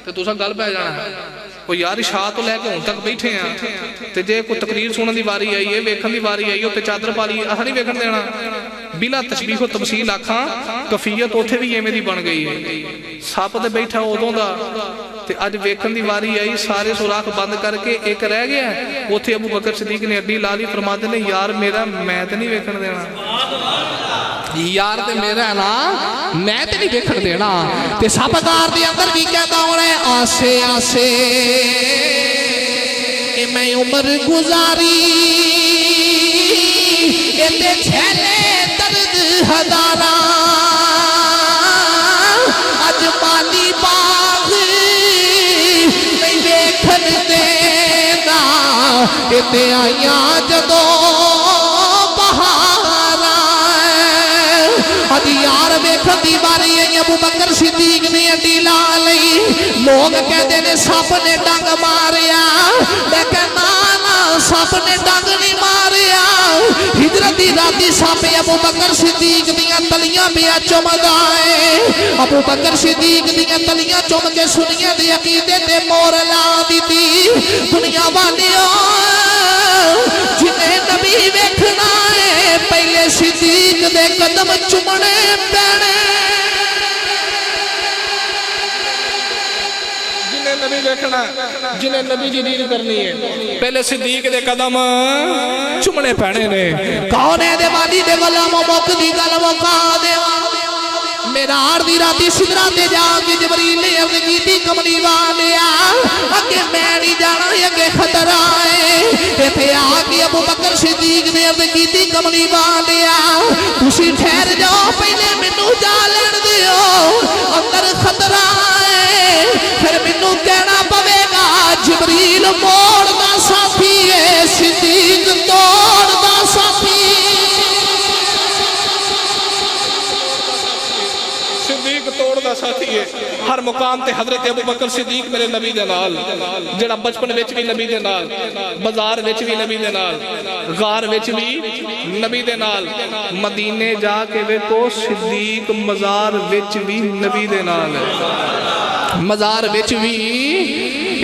تے تساں گل پہ جانا ہے وہ یار عشاء تو لے کے ہون تک بیٹھے ہیں تے جے کوئی تقریر سنن دی واری آئی ہے ویکھن دی واری آئی ہے تے چادر پا لی اساں نہیں ویکن دینا بلا تشبیح و تمثیل آکھاں کفیت اوتھے بھی یہ میری بن گئی ہے ساپ تے بیٹھا ادوں دا تے اج ویکھن دی واری آئی سارے سوراخ بند کر کے ایک رہ گیا ہے اوتھے ابو بکر صدیق نے اڈی لالی فرماتے نے یار میرا میں تے نہیں ویکھن دینا یار تے میرا ہے نا میں تے نہیں ویکھن دینا تے ساپ غار دے اندر بھی کہتا ہونا ہے آسے آسے کہ میں عمر گزاری تے چھلے درد ہزاراں اج مالی باغ نہیں ویکھن دینا تے آئیاں جدوں یار ویکھن دی باری ہے ابو بکر صدیق نے اڈی لا لئی لوگ کہتے نے سپ نے ڈنگ ماریا لیکن نا سپ نے ڈنگ نہیں ماریا ہجرت دی راتی سپ ابو بکر صدیق دیاں تلیاں پیا چمدا ہے ابو بکر صدیق دیاں تلیاں چم کے سنیاں دے عقیدے تے مور لا دتی دنیا والیوں جنہیں نبی ویکھنا ہے پہلے صدیق دے قدم چمنے پینے جنہیں نبی ویکھنا جنہیں نبی دی دید کرنی ہے پہلے صدیق دے قدم چمنے پینے نے کونے دے والی دے غلام موک دی گل موکا دے میرا آردی راتی صدرہ تے جا کے جبریل نے عرض کیتی کملی والیا اگے میں نہیں جانا اگے خطرہ ہے تے آگے ابو بکر صدیق نے عرض کیتی کملی والیا تسی ٹھہر جاؤ پہلے مینوں جا لین دیو اندر خطرہ ہے پھر مینوں کہنا پوے گا جبریل موڑ دا ساتھی ہے صدیق توڑ دا ساتھی صدیق توڑ دا ساتھی ہے ہر مقام تے حضرت ابو بکر صدیق میرے نبی دے نال جڑا بچپن وچ بھی نبی دے نال بازار وچ بھی نبی دے نال غار وچ بھی نبی دے نال مدینے جا کے ویکھو صدیق مزار وچ بھی نبی دے نال مزار وچ بھی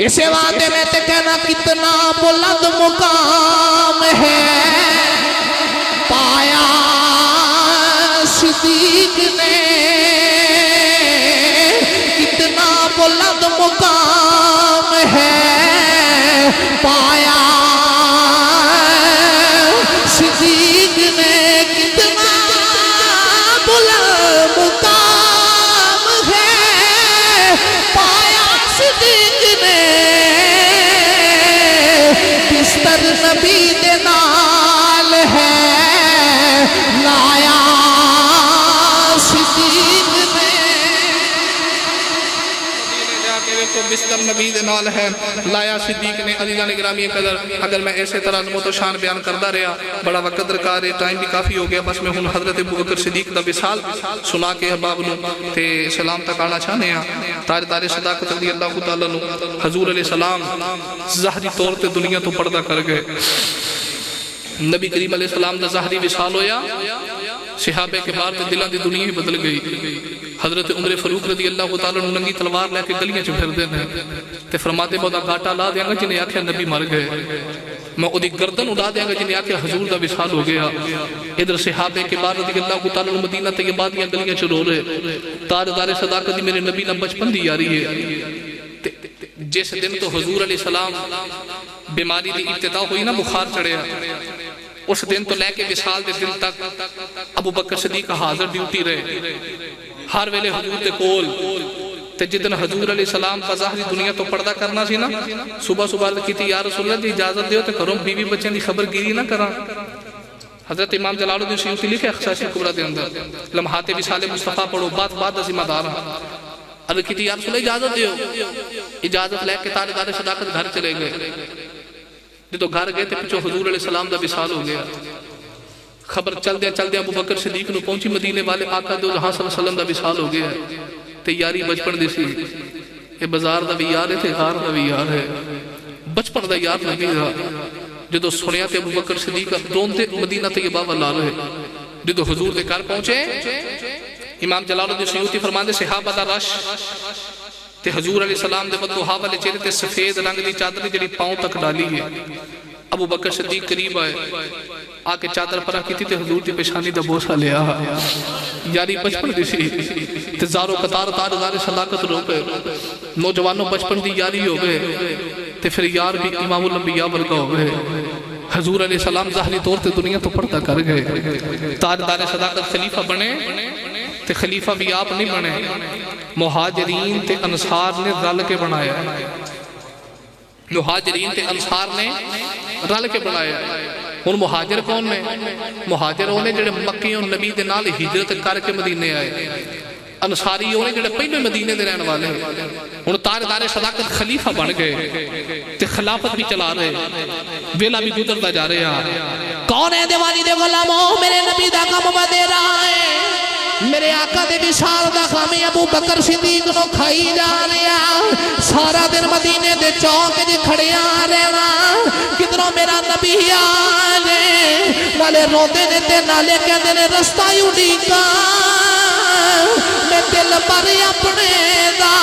اسے وعدے میں تے کہنا کتنا بلند مقام ہے پایا صدیق نے کتنا بلند مقام ہے پایا صدیق نے کتنا بلند مقام ہے پایا صدیق نے بستر نبی دے نال ہے لایا صدیق نے بستر نبی دے نال ہے لایا صدیق نے عزیزان گرامی قدر اگر میں ایسے طرح عظمت و شان بیان کرتا رہا بڑا وقت درکار ہے ٹائم بھی کافی ہو گیا بس میں ہوں حضرت ابو بکر صدیق دا وصال سنا کے احباب نو تے سلام تک آنا چاہنے ہیں تاجدار صداقت رضی اللہ تعالیٰ نو حضور علیہ السلام ظاہری طور تے دنیا تو پردہ کر گئے نبی کریم علیہ السلام دا ظاہری وصال ہویا صحابہ کے بار تے دلان دی دنیا ہی بدل گئی حضرت عمر فاروق رضی اللہ تعالیٰ نے ننگی تلوار لے کے گلیاں چ پھر دے تے فرماتے بہت گاٹا لا دیاں گا جنہیں آکھیا نبی مر گئے میں او دی گردن اڑا دیاں گا جنہیں آکھیا حضور دا وصال ہو گیا ادھر صحابہ کے بار رضی اللہ تعالیٰ نے مدینہ طیبہ دیاں گلیاں چ رو رہے تاجدار صداقت میرے نبی نہ بچپن دی یاری ہے جس دن تو حضور علیہ السلام بیماری دی ابتدا ہوئی نا بخار چڑھیا اس دن تو لے کے وصال دے دن تک ابو بکر صدیق حاضر ڈیوٹی رہے ہر ویلے حضور دے کول تے جدن حضور علیہ السلام کا ظاہری دنیا تو پردہ کرنا سی نا صبح صبح کی تھی یا رسول اللہ جی اجازت دیو تے کروں بیوی بچیں دی خبر گیری نہ کرا حضرت امام جلال الدین سیوطی لکھے اخصاص کبریٰ دے اندر لمحات وصال مصطفیٰ پڑھو بات ذمہ دار عرض کی تھی یا رسول اللہ اجازت دیو اجازت لے کے تاجدار صداقت گھر چلے گئے تو گھر گئے تھے پیچھو حضور علیہ السلام دا وصال ہو گیا خبر چل دیا ابو بکر صدیق نو پہنچی مدینے والے آقا دو جہاں صلی اللہ علیہ وسلم دا وصال ہو گیا تے یاری بچپن دی سی اے بازار دا بھی یار ہے تے غار دا بھی یار ہے بچپن دا یار نہیں رہا جدو سنیا تے ابو بکر صدیق دون تے مدینہ طیبہ والا رہے جدو حضور دے گھر پہنچے امام جلال الدین سیوطی فرماندے صحابہ دا رش تے حضور علیہ السلام دے بدوہا والے چہرے تے سفید رنگ دی چادر جڑی پاؤں تک ڈالی ہے ابو بکر صدیق قریب آئے آکے چادر پرا کی تھی تے حضور دی پیشانی دا بوسہ لیا یاری بچپن دی سی تے زارو قطار تاجدار صداقت رو گئے نوجوانوں بچپن دی یاری ہو گئے تے پھر یار بھی امام الانبیاء ورگا ہو گئے حضور علیہ السلام ظاہری طور تے دنیا تو پردہ کر گئے تاجدار صداقت خلیفہ بنے تے خلیفہ بھی آپ نہیں بنے مہاجرین تے انصار نے رل کے بنایا مہاجرین تے انصار نے رل کے بنایا ان مہاجر کون نے مہاجر ہونے جڑے مکیوں نبی دے نال ہجرت کر کے مدینے آئے انصاری ہونے جڑے پہلے مدینے دے رہن والے ان تاجدار صداقت خلیفہ بن گئے تے خلافت بھی چلا رہے ویلا بھی گزرتا جا رہے ہیں کون ہے دیوانی دے غلاموں میرے نبی دا کم بدے رہا ہے میرے آقا دے وصال دا غمی ابو بکر صدیق نو کھائی جا رہا سارا دن مدینے دے چوک جی کھڑیا رہنا کدھروں میرا نبی آجے نالے روتے نے تے نالے کہندے نے رستہ اڈیکا میں دل پر اپنے دا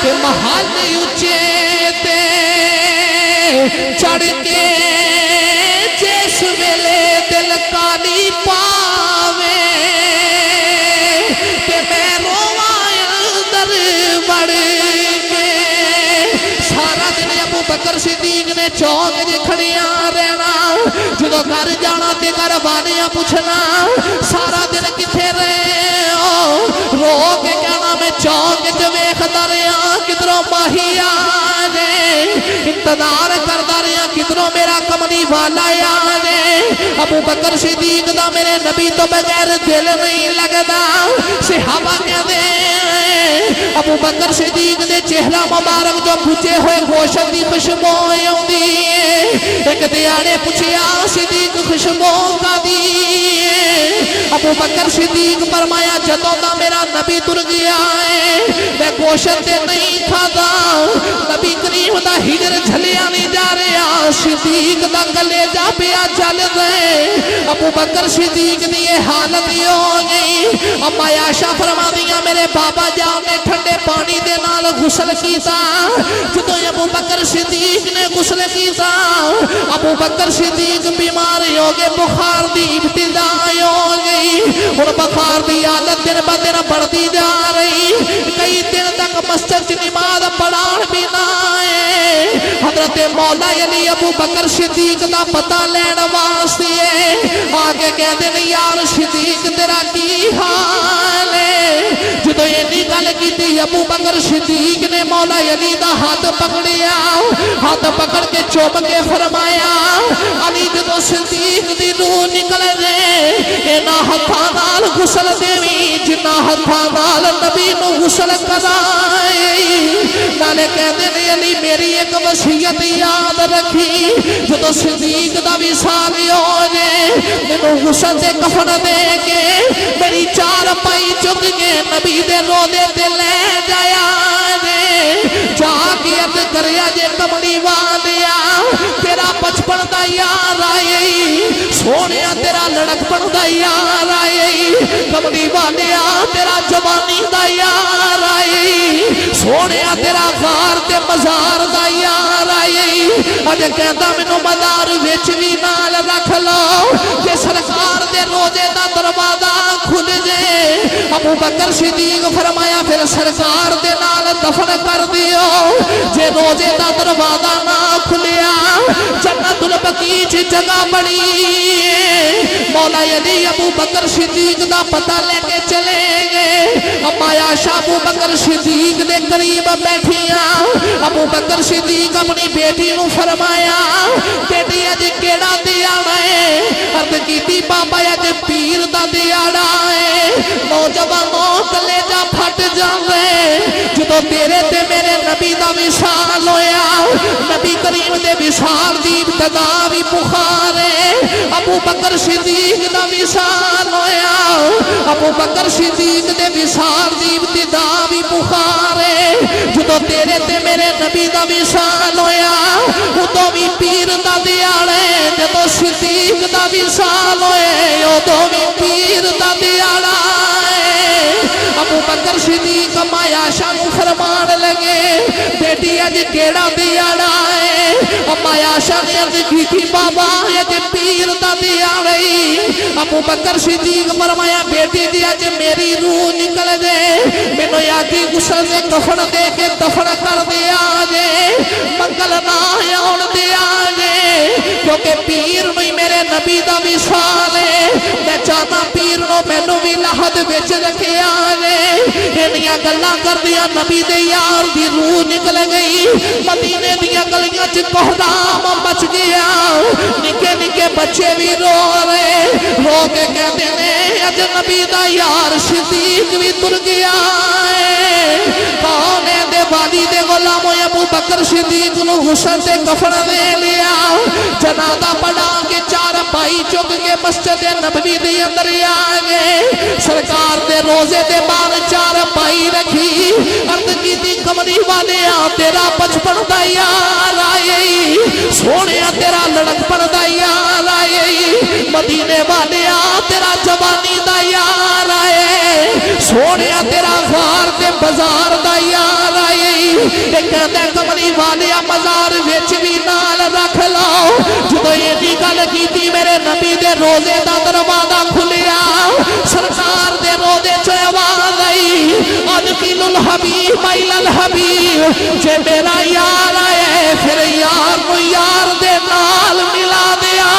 کہ محل اچھے تے چڑھ کے جس ویلے دل کالی پاوے کہ میں روائے اندر بڑھ کے سارا دن ابو بکر صدیق نے چوک جی کھڑیاں رہنا جدو گھر جانا تے گھر بالیاں پوچھنا سارا دن کتھے رہے ہو رو کے کہنا میں چوک جو ویکھدا رہا کدھروں ماہی آجے انتظار کردا رہا کدھروں میرا کملی والا آجے ابو بکر صدیق دا میرے نبی تو بغیر دل نہیں لگدا صحابہ کہتے ابو بکر صدیق دے چہرہ مبارک جو بھجے ہوئے گوشت دی خوشبو آؤندی ایک دیانے پوچھیا صدیق خوشبو کا دی ابو بکر صدیق فرمایا جدوں دا میرا نبی تر گیا ہے میں گوشت تے نہیں کھادا نبی کریم دا ہجر جھلیا نہیں جا رہا صدیق دا کلیجہ پیا جل دے ابو بکر صدیق دی یہ حالت ہی ہو گئی اما عائشہ فرما دیا میرے بابا جان نے ٹھنڈے پانی دے نال غسل کیتا جدوں ابو بکر صدیق نے غسل کیتا ابو بکر صدیق بیمار ہو گئے بخار دی ابتدا ہو گئی اور بخار دی حالت دن بہ دن بڑھتی جا رہی کئی دن تک مسجد نماز پڑھان بھی نہ آئے حضرت مولا علی ابو بکر صدیق دا پتہ لین واسطے آگے کہہ دے یار صدیق تیرا کی حال ہے جدوں اینی گل کیتی ابو بکر صدیق نے مولا علی دا ہاتھ پکڑیا ہاتھ پکڑ کے چوم کے فرمایا علی جدوں صدیق دی روح نکل گئے اینا ہتھاں نال غسل دیوی جنہ ہتھاں نال نبی نو غسل کرائے نالے کہتے نے علی میری ایک وصیت یاد رکھی جدوں صدیق دا وصال ہو جائے مینوں غسل تے کفن دے کے میری چار پائی چک کے نبی دے روضے تے لے جایا جا کے عرض کریا جے کملی والیا تیرا بچپن دا یار آئے سونیا تیرا لڑکپن دا یار آئے کملی والیا تیرا جوانی دا یار آئے سونیا تیرا غار تے مزار دا یار آئے اج کہندا مینوں مزار وچ وی نال رکھ لو کہ سرکار دے روضے دا دروازہ کھل جائے ابو بکر صدیق فرمایا پھر سرکار دے نال دفن کر دیو جے روضے دا دروازہ نہ کھلیا جنت البقیع جگہ بڑی مولا علی ابو بکر صدیق دا پتہ لے کے چلے گئے اما عائشہ ابو بکر صدیق دے قریب بیٹھیاں ابو بکر صدیق اپنی بیٹی نو فرمایا بیٹی اج کیڑا دیاڑا ہے عرض کیتی بابا اج پیر دا دیاڑا ہے نوجوانوں کلیجہ پھٹ جاوے جدوں تیرے تے میرے نبی دا وصال ہویا نبی کریم دے وصال دی ابتدا وی بخار ہے ابو بکر صدیق دا وصال ہویا ابو بکر صدیق دے وصال دی ابتدا وی بخار ہے جدوں تیرے تے میرے نبی دا وصال ہویا اودوں وی پیر دا دیاڑا ہے جدوں صدیق دا وصال ہوئے اودوں وی پیر دا دیاڑا ابو بکر صدیق اما عائشہ نو فرمان لگے بیٹی اج کیڑا دیاڑا ہے اما عائشہ نے عرض کی بابا اج پیر دا دیاڑا ابو بکر صدیق فرمایا بیٹی دی اج میری روح نکل دے مینوں یادی غسل دے کفن دے کے دفن کر دیا جے منگل نہ آن دیا جے کیونکہ پیر میں میرے نبی دا وصال ہے میں چاہتا پیر نو مینوں وی لحد وچ رکھیا جے انیاں گلاں کر دیا نبی دے یار دی روح نکل گئی مدینے دیاں گلیاں چ کوہدام مچ گیا نکے نکے بچے بھی رو رہے رو کے کہتے نے اج نبی دا یار صدیق بھی تر گیا کون ہے دے والی دے غلام ابو بکر صدیق نو غسل تے کفن دے لیا جنازہ پڑھا کے چار پائی چک کے مسجد نبوی دے اندر آگے سرکار دے روزے دے باہر چار پائی رکھی عرض کی تھی کمری والے تیرا بچپن دا یار آئے سونے تیرا لڑکپن دا یار آئے مدینے والے تیرا جوانی دا یار آئے سونے تیرا غار تے بازار دا یار آئے ایک کہتے کمری والے مزار وچ بھی نال رکھ لو جدو یہ دی گل کیتی میرے نبی دے روزے دا دروازہ کھلیا سرکار دے روزے چ آواز آئی ادخل الحبیب الی الحبیب جے میرا یار آئے پھر یار کو یار دے نال ملا دیا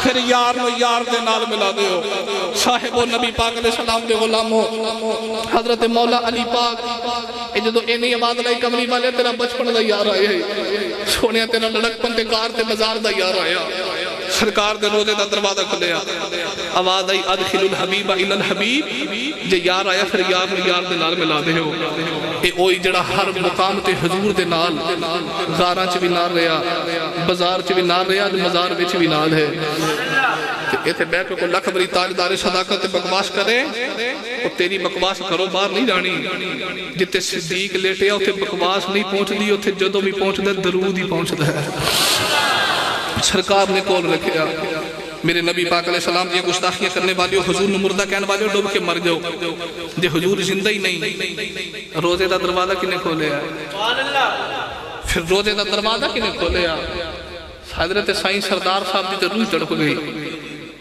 پھر یار نو یار دے نال ملا دیو صاحب و نبی پاک علیہ السلام دے غلاموں حضرت مولا علی پاک جدو اینی آواز لائی کملی والے تیرا بچپن دا یار آئے سونے تیرا لڑکپن تے کار تے بازار دا یار آیا سرکار دے روزے دا دروازہ کھلیا آواز آئی ادخل الحبیب الی الحبیب جے یار آیا پھر یار نو یار دے نال ملا دے ہو اے اوئی جڑا ہر مقام تے حضور دے نال غاراں چ بھی نال رہیا بازار چ بھی نال رہیا مزار وچ بھی نال ہے ایتھے بیٹھ کے کوئی لکھ بری تاجدار صداقت بکواس کرے وہ تیری بکواس کرو باہر نہیں جانی جتے صدیق لیٹے اتھے بکواس نہیں پہنچ دی اتھے جدوں بھی پہنچ دے درود ہی پہنچ دے سرکار نے کول رکھیا میرے نبی پاک علیہ السلام یہ گستاخیاں کرنے والی ہو حضور مردہ کہنے والی ہو ڈوب کے مر جاؤ جے حضور زندہ ہی نہیں روزے دا دروازہ کنے کھولے پھر روزے دا دروازہ کنے کھولے حضرت سائیں سردار صاحب دی تے روح تڑپ گئی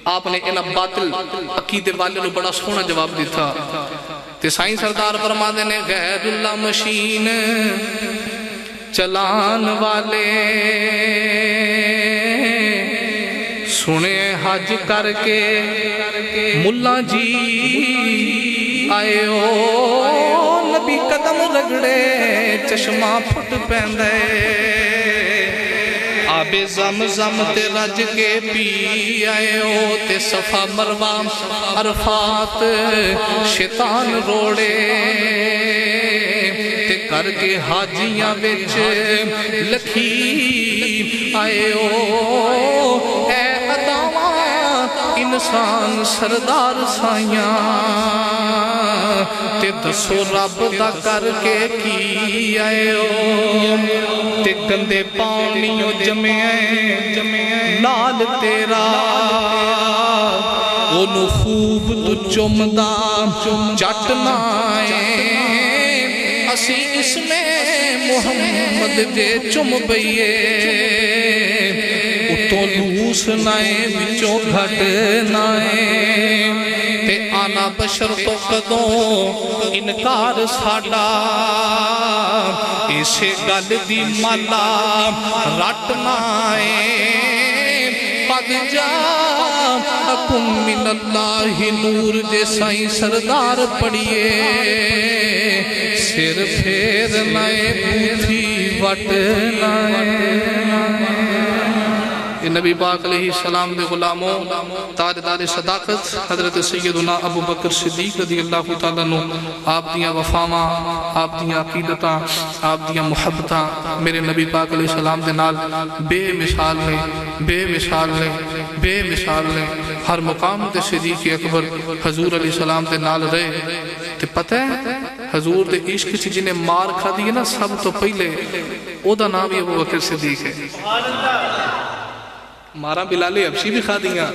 آپ نے انہا باطل عقیدے والے نے بڑا سونا جواب دی تھا تے سائیں سردار فرما دینے غیر اللہ مشین چلان والے سنے حج کر کے ملا جی آئے ہو نبی قدم رگڑے چشمہ پھٹ پہندے آب زمزم تے رج کے پی آئے ہو تے صفا مروہ عرفات شیطان روڑے تے کر کے حاجیاں وچ لکھی آئے ہو اے اداواں انسان سردار سائیاں تے دسو رب دا کر کے کی آئے ہو تے گندے پانیوں جمعے نال تیرا انہوں خوب تو چمدہ چٹنائیں اسی اس میں محمد دے چم بئیے اتوں لوس نائیں بچوں گھٹ نائیں تے آنا بشر تو قدوں انکار ساڑا اسے گل دی مالا رٹنائیں قد جاءکم من اللہ نور جے سائیں سردار پڑھئے سر پھیر نائے بوتھی وٹ نائے نبی پاک علیہ السلام دے غلاموں تاجدار صداقت حضرت سیدنا ابو بکر صدیق رضی اللہ تعالیٰ نو آپ دیاں وفاواں آپ دیاں عقیدتاں آپ دیاں محبتاں میرے نبی پاک علیہ السلام دے نال بے مثال نے بے مثال نے بے مثال نے ہر مقام دے صدیق اکبر حضور علیہ السلام دے نال رہے تے پتہ ہے حضور دے عشق چی جنہیں مار کھا دی نا سب تو پہلے او دا نام ہی ابو بکر صدیق ہے مارا بلال حبشی بھی کھا دیاں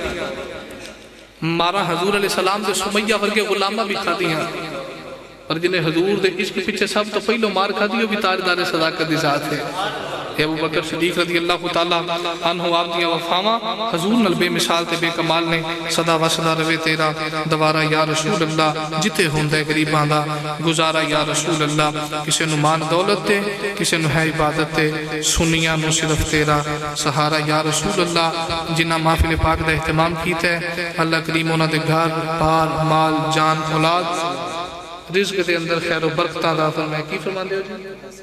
مارا حضور علیہ السلام دے سمیہ ورگے غلامہ بھی کھا دیاں اور جنہیں حضور دے عشق پیچھے سب تو پہلو مار کھا دیو بھی تاجدار صداقت دی ذات ہے ابو بکر صدیق رضی اللہ تعالیٰ عنہ آپ دیاں وفاواں حضور نل بے مثال تے بے کمال نے صدا و صدا روے تیرا دوارا یا رسول اللہ جتے ہوندے غریباں دا گزارا یا رسول اللہ کسے نو مان دولت تے کسے نو ہے عبادت تے سنیاں نو صرف تیرا سہارا یا رسول اللہ جنہ محفل پاک دا اہتمام کیتے اللہ کریم انہاں دے گھر بار مال جان اولاد رزق دے اندر خیر و برکتاں دا فرمائے کی فرمان دے ہو جی